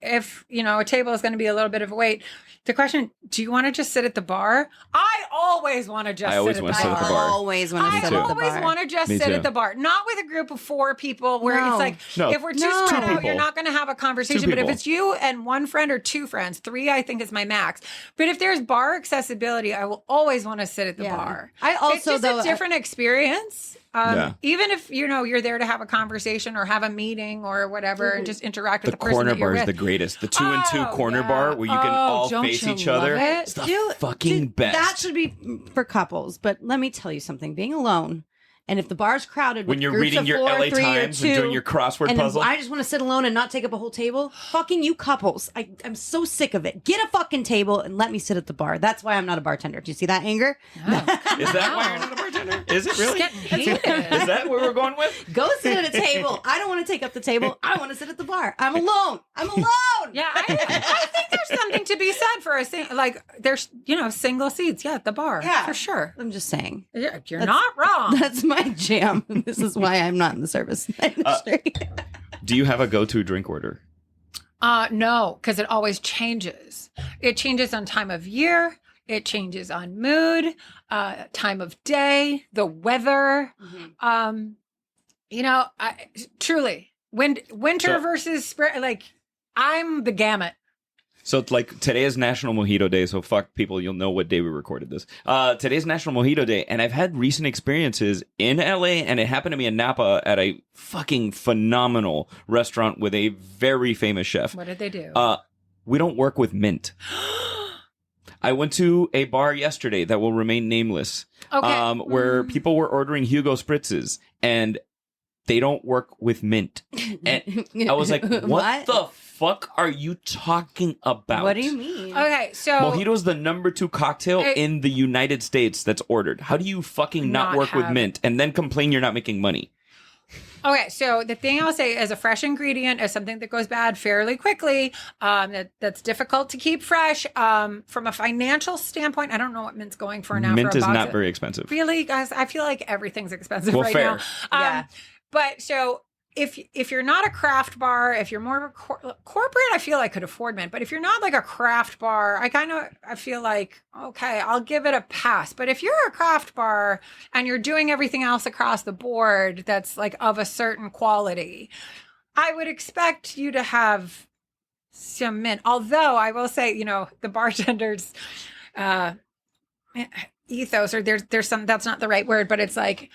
if, a table is going to be a little bit of a wait, the question, do you want to just sit at the bar? I always want to just sit at the bar. I always want to sit at the bar. I always want to just sit at the bar. Not with a group of 4 people where it's like, if we're too spread out, you're not going to have a conversation. But if it's you and 1 friend or 2 friends, 3 I think is my max. But if there's bar accessibility, I will always want to sit at the bar. I also, it's just a different experience. Even if you're there to have a conversation or have a meeting or whatever and just interact with the person that you're with. The corner bar is the greatest. The 2 and 2 corner bar where you can all face each other. It's the fucking best. That should be for couples. But let me tell you something. Being alone, and if the bar's crowded when with you're groups reading of your 4, LA 3 Times or 2, and doing your crossword puzzle, I just want to sit alone and not take up a whole table. Fucking you couples. I'm so sick of it. Get a fucking table and let me sit at the bar. That's why I'm not a bartender. Do you see that anger? Is that why you're not a bartender? Is it really? Is that what we're going with? Go sit at a table. I don't want to take up the table. I want to sit at the bar. I'm alone. Yeah, I think there's something to be said for there's single seats. Yeah, at the bar. Yeah, for sure. I'm just saying. You're not wrong. That's my jam. This is why I'm not in the service industry. Do you have a go-to drink order? No, because it always changes. It changes on time of year. It changes on mood, time of day, the weather. Truly, winter versus spring. I'm the gamut. So today is National Mojito Day, so fuck people, you'll know what day we recorded this. Today's National Mojito Day, and I've had recent experiences in LA, and it happened to me in Napa at a fucking phenomenal restaurant with a very famous chef. What did they do? We don't work with mint. I went to a bar yesterday that will remain nameless, where people were ordering Hugo Spritzes, and they don't work with mint. And I was like, what the fuck are you talking about? What do you mean? Okay, so Mojito is the number 2 cocktail in the United States that's ordered. How do you fucking not work with mint and then complain you're not making money? Okay, so the thing I'll say is a fresh ingredient is something that goes bad fairly quickly. That's difficult to keep fresh. From a financial standpoint, I don't know what mint's going for now. Mint for a is box not very expensive. Really, guys? I feel like everything's expensive fair. now. But so if you're not a craft bar, if you're more of a corporate, I feel I could afford mint. But if you're not like a craft bar, I feel like, okay, I'll give it a pass. But if you're a craft bar and you're doing everything else across the board that's like of a certain quality, I would expect you to have some mint. Although I will say, the bartenders ethos, or there's some, that's not the right word, but it's like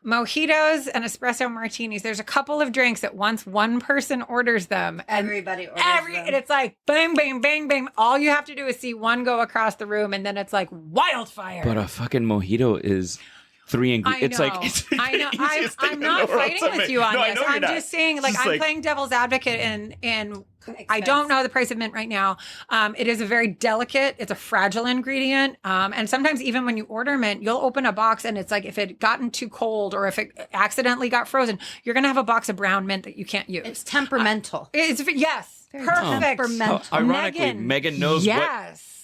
mojitos and espresso martinis. There's a couple of drinks that once one person orders them, and everybody orders them. And it's like bang, bang, bang, bang. All you have to do is see one go across the room, and then it's like wildfire. But a fucking mojito is 3 ingredients. I know. I'm not fighting with you on this. I'm just saying, I'm playing devil's advocate, and I don't know the price of mint right now. It is a very delicate, it's a fragile ingredient. And sometimes even when you order mint, you'll open a box and it's like if it gotten too cold or if it accidentally got frozen, you're going to have a box of brown mint that you can't use. It's temperamental. Yes. Perfect. Temperamental. Ironically, Megan knows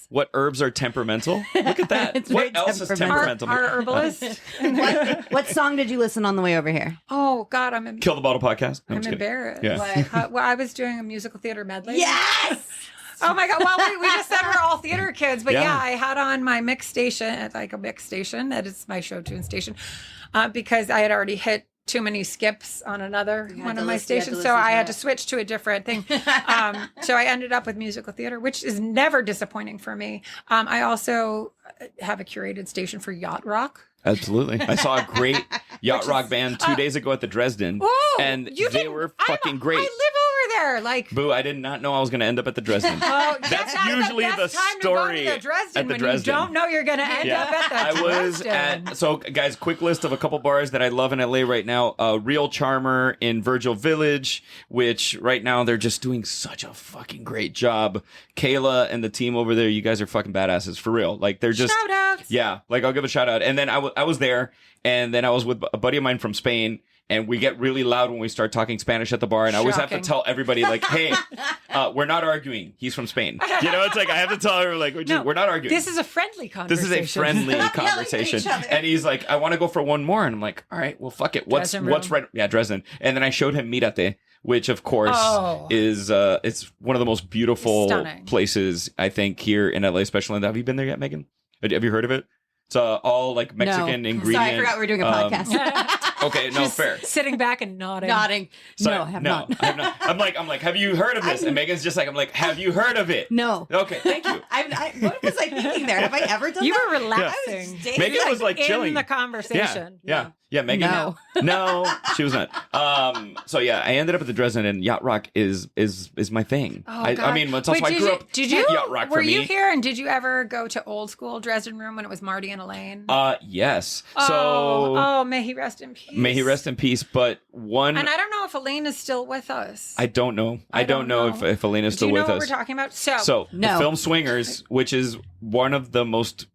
what herbs are temperamental. Look at that. What else is temperamental? Our herbalist. What song did you listen on the way over here? Oh, God. Kill the Bottle podcast. I'm embarrassed. Yeah. Well, I was doing a musical theater medley. Yes! Oh, my God. Well, we just said we're all theater kids. But I had on my mix station, like a mix station. That is my show tune station. Because I had already hit too many skips on one of my stations, so I had to switch to a different thing. So I ended up with musical theater, which is never disappointing for me. I also have a curated station for yacht rock. Absolutely. I saw a great yacht rock band 2 days ago at the Dresden, and they were fucking great. I live over there. Boo, I did not know I was going to end up at the Dresden. That's usually the story at the Dresden. When you don't know you're going to end up at the Dresden. So, guys, quick list of a couple bars that I love in LA right now. Real Charmer in Virgil Village, which right now they're just doing such a fucking great job. Kayla and the team over there, you guys are fucking badasses, for real. They're just... Shout outs. Yeah, I'll give a shout out. And then I was there, and then I was with a buddy of mine from Spain, and we get really loud when we start talking Spanish at the bar. And I always have to tell everybody, like, hey, we're not arguing. He's from Spain. It's like I have to tell her, like, we're not arguing. This is a friendly conversation. This is a friendly conversation. And he's like, I want to go for one more. And I'm like, all right, well, fuck it. What's right? Yeah, Dresden. And then I showed him Mirate, which, of course, is it's one of the most beautiful places, I think, here in LA, especially. Have you been there yet, Megan? Have you heard of it? It's all like Mexican ingredients. Sorry, I forgot we were doing a podcast. Okay, no, fair. Sitting back and nodding. Sorry, no, I have not. I'm like, have you heard of this? And Megan's just like, I'm like, have you heard of it? No. Okay, thank you. What was I thinking there? Have I ever done that? You were relaxing. Megan was like chilling in the conversation. Yeah, Megan. No, she was not. So yeah, I ended up at the Dresden, and yacht rock is my thing. I mean, it's also I grew up. Did you? Yacht rock were you here? And did you ever go to old school Dresden Room when it was Marty and Elaine? Yes. So may he rest in peace. May he rest in peace. But one, and I don't know if Elaine is still with us. I don't know. I don't know if Elaine is still with us. Do you know what we're talking about? So the film Swingers, which is one of the most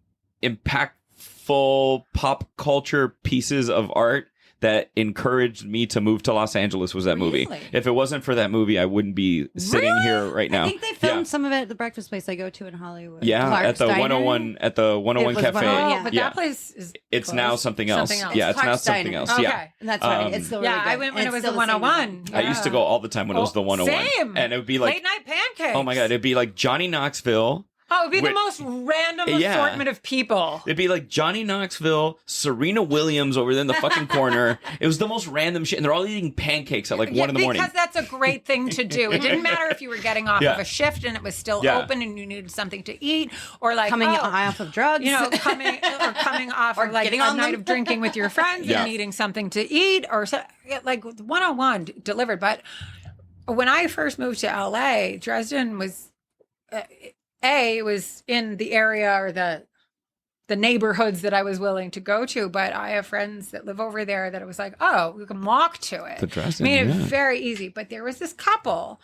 impactful pop culture pieces of art that encouraged me to move to Los Angeles, was that movie. If it wasn't for that movie, I wouldn't be sitting here right now. I think they filmed some of it at the breakfast place I go to in Hollywood. Yeah, at the 101 Cafe. But that place is it's now something else. Yeah, it's now something else. Okay. Yeah. And that's right. It's still really good. I went when it was the 101. I used to go all the time when it was the 101. Same. And it would be like late night pancakes. Oh my God, it'd be like Johnny Knoxville. Oh, it'd be the most random assortment of people. It'd be like Johnny Knoxville, Serena Williams over there in the fucking corner. It was the most random shit. And they're all eating pancakes at like 1 in the morning. Because that's a great thing to do. It didn't matter if you were getting off of a shift and it was still open and you needed something to eat, or like coming off of drugs. Coming off of like a night of drinking with your friends and needing something to eat, or like 101 delivered. But when I first moved to LA, Dresden was... it was in the area or the neighborhoods that I was willing to go to, but I have friends that live over there that it was like, oh, we can walk to it. The Dresden, made it very easy. But there was this couple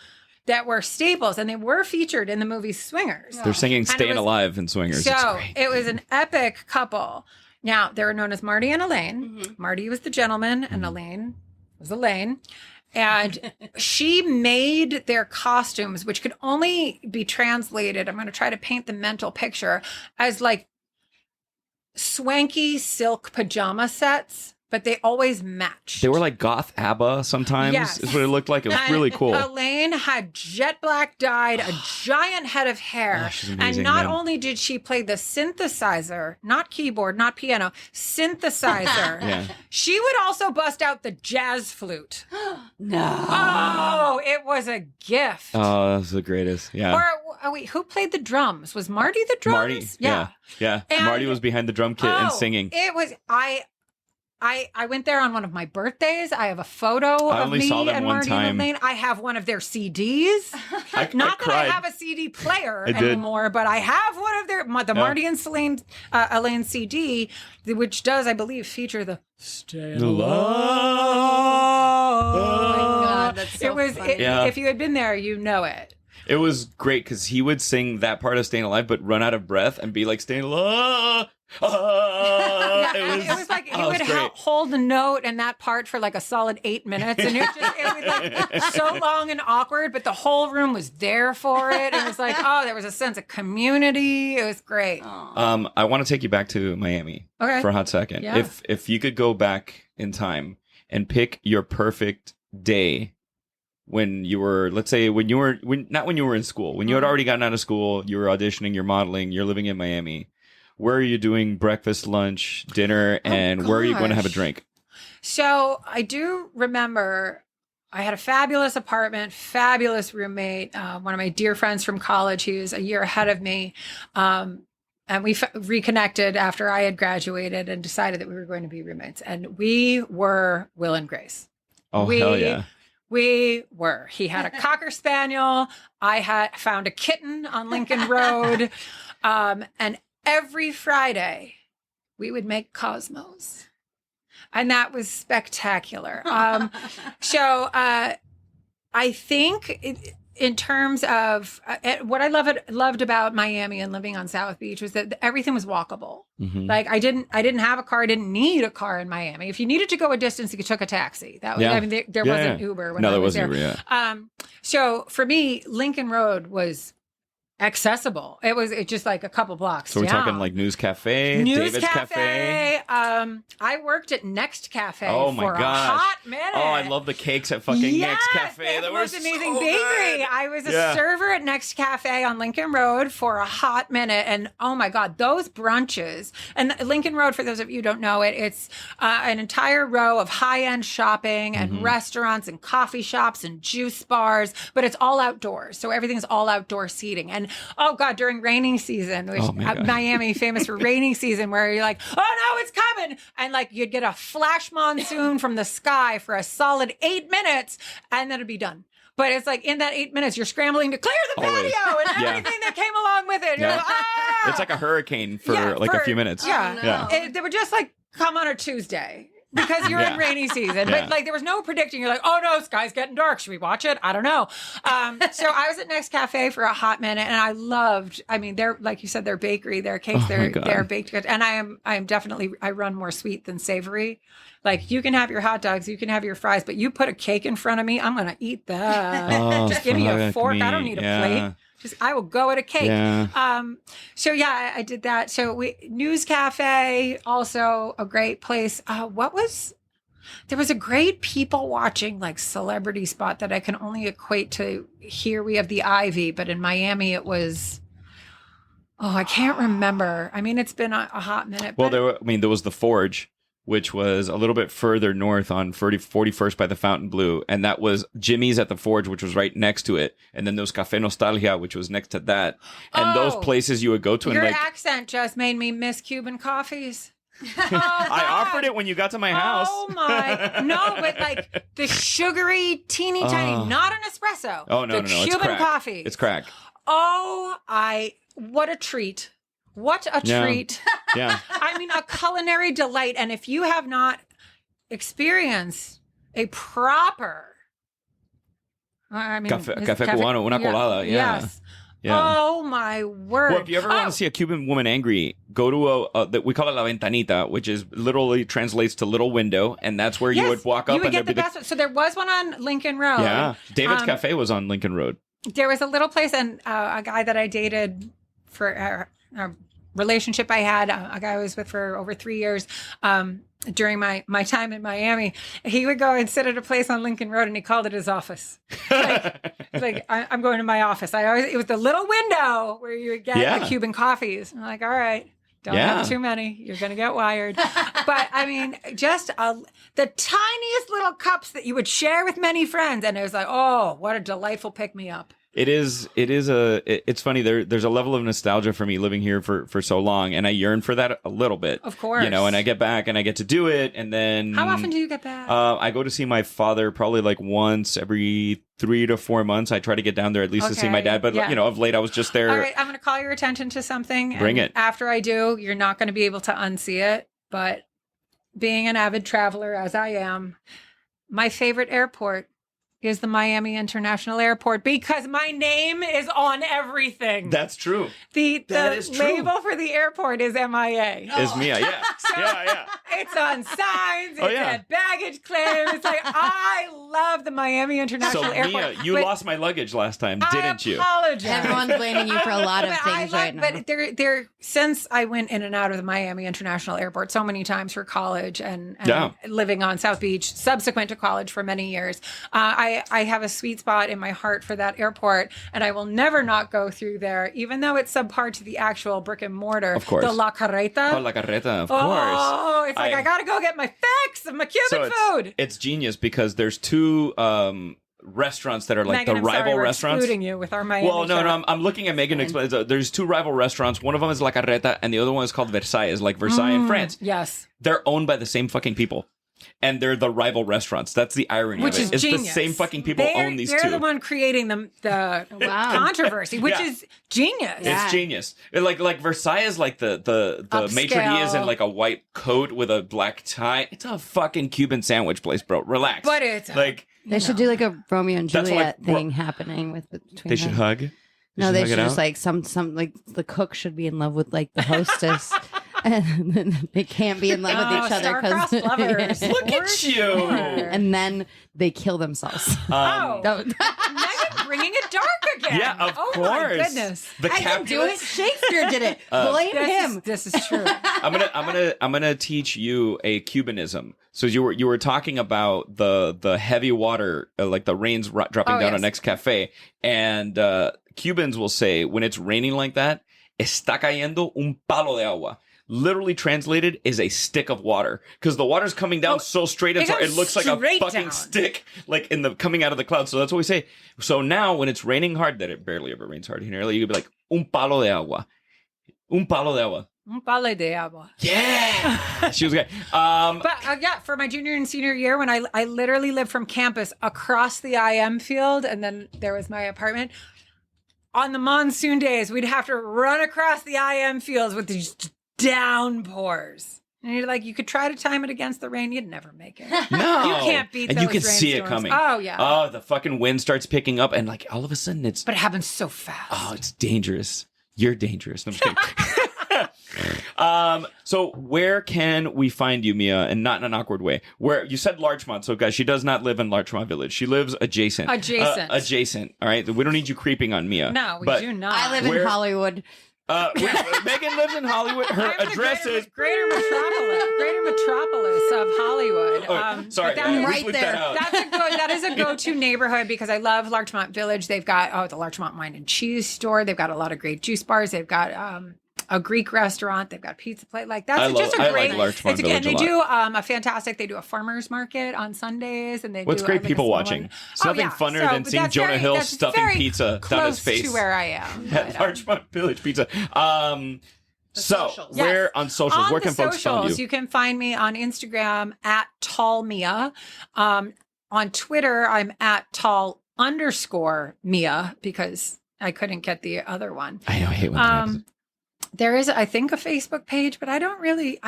that were staples, and they were featured in the movie Swingers. They're singing "Staying Alive" in Swingers. So it was an epic couple. Now they were known as Marty and Elaine. Mm-hmm. Marty was the gentleman, and Elaine was Elaine. And she made their costumes, which could only be translated, I'm going to try to paint the mental picture, as like swanky silk pajama sets, but they always matched. They were like goth ABBA sometimes, is what it looked like. It was really cool. Elaine had jet black dyed, a giant head of hair. She's amazing, and not only did she play the synthesizer, not keyboard, not piano, synthesizer, she would also bust out the jazz flute. No. Oh, it was a gift. Oh, that was the greatest. Yeah. Or wait, who played the drums? Was Marty the drums? Marty. Yeah. And Marty was behind the drum kit and singing. It was, I went there on one of my birthdays. I have a photo of me and Marty and Elaine. I have one of their CDs. Not that I have a CD player anymore, but I have one of the Marty and Elaine CD, which does, I believe, feature the Stay Alive. Oh my God, that's so funny. If you had been there, you know it. It was great because he would sing that part of Staying Alive, but run out of breath and be like, Staying Alive. It was like he would hold the note and that part for like a solid 8 minutes, and it was like so long and awkward, but the whole room was there for it. It was like, there was a sense of community. It was great. I want to take you back to Miami for a hot second. Yeah. If you could go back in time and pick your perfect day when you were, let's say, not when you were in school, when you had already gotten out of school, you were auditioning, you're modeling, you're living in Miami. Where are you doing breakfast, lunch, dinner, and where are you going to have a drink? So I do remember I had a fabulous apartment, fabulous roommate, one of my dear friends from college. He was a year ahead of me. And we reconnected after I had graduated and decided that we were going to be roommates. And we were Will and Grace. Oh, hell yeah. We were. He had a Cocker Spaniel. I had found a kitten on Lincoln Road. And every Friday, we would make Cosmos. And that was spectacular. So I think in terms of what I loved about Miami and living on South Beach was that everything was walkable. Mm-hmm. Like I didn't have a car. I didn't need a car in Miami. If you needed to go a distance, you took a taxi. That was, I mean, there wasn't Uber when I was there. Uber, yeah. So for me, Lincoln Road was accessible. It just like a couple blocks. So we're talking like News Cafe, David's Cafe. I worked at Next Cafe for a hot minute. Oh, I love the cakes at fucking Next Cafe. That was amazing so bakery. Good. I was a server at Next Cafe on Lincoln Road for a hot minute, and oh my god, those brunches. And Lincoln Road, for those of you who don't know it, it's an entire row of high-end shopping and restaurants and coffee shops and juice bars, but it's all outdoors. So everything's all outdoor seating. And oh god, during rainy season, which Miami famous for rainy season, where you're like, oh no, it's coming, and like you'd get a flash monsoon from the sky for a solid 8 minutes, and then it'd be done. But it's like in that 8 minutes, you're scrambling to clear the patio and everything that came along with it. You're like, ah! It's like a hurricane for a few minutes. They were just like, come on a Tuesday. Because you're in rainy season. But like there was no predicting. You're like, oh no, sky's getting dark. Should we watch it? I don't know. So I was at Next Cafe for a hot minute, and I loved, I mean, they're, like you said, their bakery, their cakes, they're baked good. And I am definitely, I run more sweet than savory. Like you can have your hot dogs, you can have your fries, but you put a cake in front of me, I'm going to eat that. Just give me a fork. I don't need a plate. I will go at a cake. Yeah. So yeah, I did that. So News Cafe, also a great place. There was a great people watching like celebrity spot that I can only equate to here we have the Ivy, but in Miami it was, I can't remember. I mean, it's been a hot minute. Well, there was the Forge, which was a little bit further north on 41st by the Fontainebleau. And that was Jimmy's at the Forge, which was right next to it. And then there was Café Nostalgia, which was next to that. And those places you would go to. Your and accent just made me miss Cuban coffees. I offered it when you got to my house. Oh my, no, but like the sugary, teeny tiny, not an espresso. Oh, no, the Cuban coffee. It's crack. What a treat. What a treat. Yeah. I mean, a culinary delight. And if you have not experienced a proper, Café Cubano, una colada. Yeah. Yes. Yeah. Oh my word. Well, if you ever want to see a Cuban woman angry, go to we call it La Ventanita, which is literally translates to little window, and that's where you would walk up. You would get the best. So there was one on Lincoln Road. Yeah, David's Cafe was on Lincoln Road. There was a little place, and a guy that I dated for a relationship I had, a guy I was with for over 3 years, during my time in Miami, he would go and sit at a place on Lincoln Road, and he called it his office. I'm going to my office. It was the little window where you would get the Cuban coffees. I'm like, all right, don't have too many. You're going to get wired. But I mean, just the tiniest little cups that you would share with many friends. And it was like, oh, what a delightful pick-me-up. It's funny. There's a level of nostalgia for me living here for so long, and I yearn for that a little bit. Of course. And I get back and I get to do it, and then... How often do you get back? I go to see my father probably like once every 3 to 4 months. I try to get down there at least to see my dad, but of late I was just there. All right, I'm going to call your attention to something. Bring it. After I do, you're not going to be able to unsee it, but being an avid traveler as I am, my favorite airport is the Miami International Airport, because my name is on everything. That's true. The label for the airport is MIA. Is Mia, yeah. Yeah. It's on signs. It's at baggage claim. It's like, I love the Miami International Airport. Mia, you lost my luggage last time, didn't you? I apologize. Everyone's blaming you for a lot of things right now. But since I went in and out of the Miami International Airport so many times for college and living on South Beach, subsequent to college for many years, I have a sweet spot in my heart for that airport, and I will never not go through there, even though it's subpar to the actual brick and mortar. Of course. The La Carreta. Oh, La Carreta, of course. Oh, it's like I got to go get my fix of my Cuban food. It's genius because there's two restaurants that are like Megan, the rival we're restaurants. Excluding you with our Miami. Well, no, I'm looking at Megan. There's two rival restaurants. One of them is La Carreta, and the other one is called Versailles, like Versailles in France. Yes. They're owned by the same fucking people. and they're the rival restaurants. That's the irony Which of it. is It's genius. the same fucking people own these two. They're the one creating the controversy, which is genius. It's genius. Like Versailles is like the maitre d' is in like a white coat with a black tie. It's a fucking Cuban sandwich place, bro. Relax. But it's like they should do like a Romeo and That's Juliet like- thing happening with between they should them. hug. No, they hug should it just out? like some like the cook should be in love with like the hostess, and then they can't be in love with each other star-crossed lovers. Look at you. and then they kill themselves. Oh, That was- Megan bringing it dark again. Yeah, of oh course. my goodness. The I can do it. Capulets. Shakespeare did it. Blame him. This is true. I'm gonna teach you a Cubanism. So you were talking about the heavy water, like the rains dropping down on Next Cafe, and Cubans will say when it's raining like that, está cayendo un palo de agua. Literally translated is a stick of water because the water's coming down so straight and it looks like a fucking stick, like in the coming out of the clouds. So that's what we say. So now when it's raining hard, that it barely ever rains hard here, you could be like un palo de agua, un palo de agua. Un palo de agua. Yeah, she was good. But yeah, for my junior and senior year, when I literally lived from campus across the IM field, and then there was my apartment. On the monsoon days, we'd have to run across the IM fields with these downpours. And you're like, you could try to time it against the rain, you'd never make it. No, You can't beat and those you can see it rainstorms. coming. Oh yeah. Oh, the fucking wind starts picking up, and like all of a sudden it's But it happens so fast. oh, it's dangerous. You're dangerous. No, I'm just kidding. So where can we find you, Mia, and not in an awkward way? Where you said Larchmont, so guys, she does not live in Larchmont Village. She lives adjacent. Adjacent. All right. We don't need you creeping on Mia. No, we but, do not. I live in Hollywood. Megan lives in Hollywood. Her address is greater metropolis of Hollywood. Oh, sorry, but we right bleeped there. that out. that is a go-to neighborhood because I love Larchmont Village. They've got the Larchmont Wine and Cheese store. They've got a lot of great juice bars. They've got a Greek restaurant. They've got pizza plate. Like that's just a great. I like Larchmont And Village they a lot. do a fantastic. They do a farmers market on Sundays, and they What's do great like, people a small watching. one. It's nothing funner than seeing Jonah Hill stuffing pizza down his face. To where I am. At Larchmont Village Pizza. So socials. where on socials? On Where can folks find you? You can find me on Instagram at tallmia. On Twitter, I'm at tall_Mia because I couldn't get the other one. I know, I hate when that happens. There is, I think, a Facebook page, but I don't really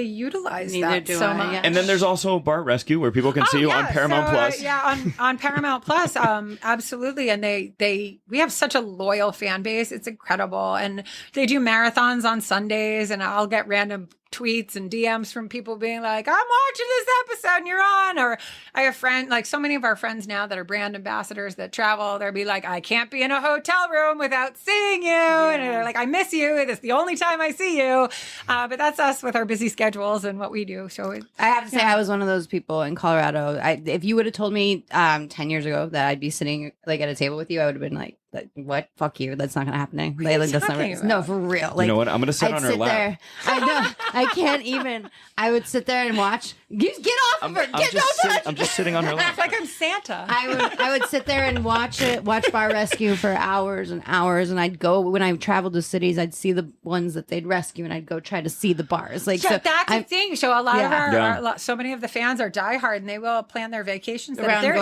utilize Neither that do so I, much. yeah. And then there's also Bar Rescue where people can see you on Paramount Plus. on Paramount Plus, absolutely. And we have such a loyal fan base. It's incredible. And they do marathons on Sundays, and I'll get random tweets and DMs from people being like, I'm watching this episode and you're on. Or I have so many of our friends now that are brand ambassadors that travel, they'll be like, I can't be in a hotel room without seeing you. Yeah. And they're like, I miss you. It's the only time I see you. But that's us with our busy schedules and what we do. So I have to say, I was one of those people in Colorado. If you would have told me 10 years ago that I'd be sitting like at a table with you, I would have been like, what? Fuck you. That's not going to happen. That's not no, for real. Like, you know what? I'm going to sit on her lap. There. I know. I can't even. I would sit there and watch. Get off of her. I'm just sitting on her lap. it's like I'm Santa. I would sit there and watch Bar Rescue for hours and hours, and I'd go when I traveled to cities. I'd see the ones that they'd rescue, and I'd go try to see the bars. Like so that's the thing. So a lot of so many of the fans are diehard, and they will plan their vacations. If they're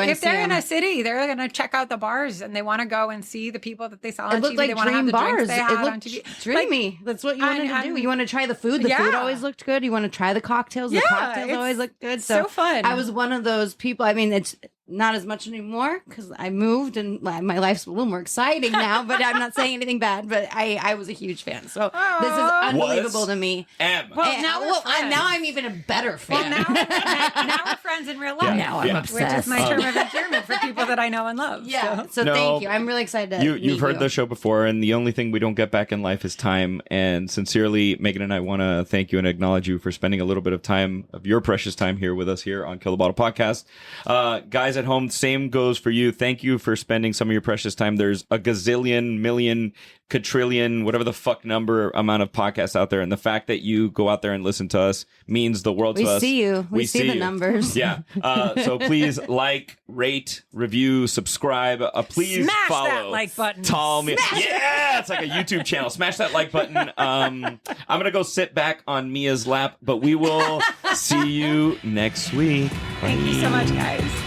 in a city, they're going to check out the bars, and they want to go and see the people that they saw on it looked TV. like dream bars. They It had on looked TV. dreamy. That's what you wanted to do. You want to try the food. The food always looked good. You want to try the cocktails. The cocktails always looked good. So fun. I was one of those people. I mean, it's not as much anymore because I moved and my life's a little more exciting now. But I'm not saying anything bad. But I was a huge fan. So this is unbelievable to me. Well, now I'm even a better fan. Well, now we're friends in real life. Yeah. Now I'm obsessed. Which is my term of endearment for people that I know and love. Yeah. So thank you. I'm really excited. You've heard the show before, and the only thing we don't get back in life is time. And sincerely, Megan and I want to thank you and acknowledge you for spending a little bit of time, of your precious time here with us here on Kill the Bottle Podcast. Guys, guys at home, same goes for you. Thank you for spending some of your precious time. There's a gazillion, million, quadrillion, whatever the fuck number amount of podcasts out there. And the fact that you go out there and listen to us means the world to us. We see you. We see the numbers. Yeah. So please like, rate, review, subscribe. Please Smash follow. that like button. Yeah, it's like a YouTube channel. Smash that like button. I'm going to go sit back on Mia's lap, but we will see you next week. Thank you so much, guys.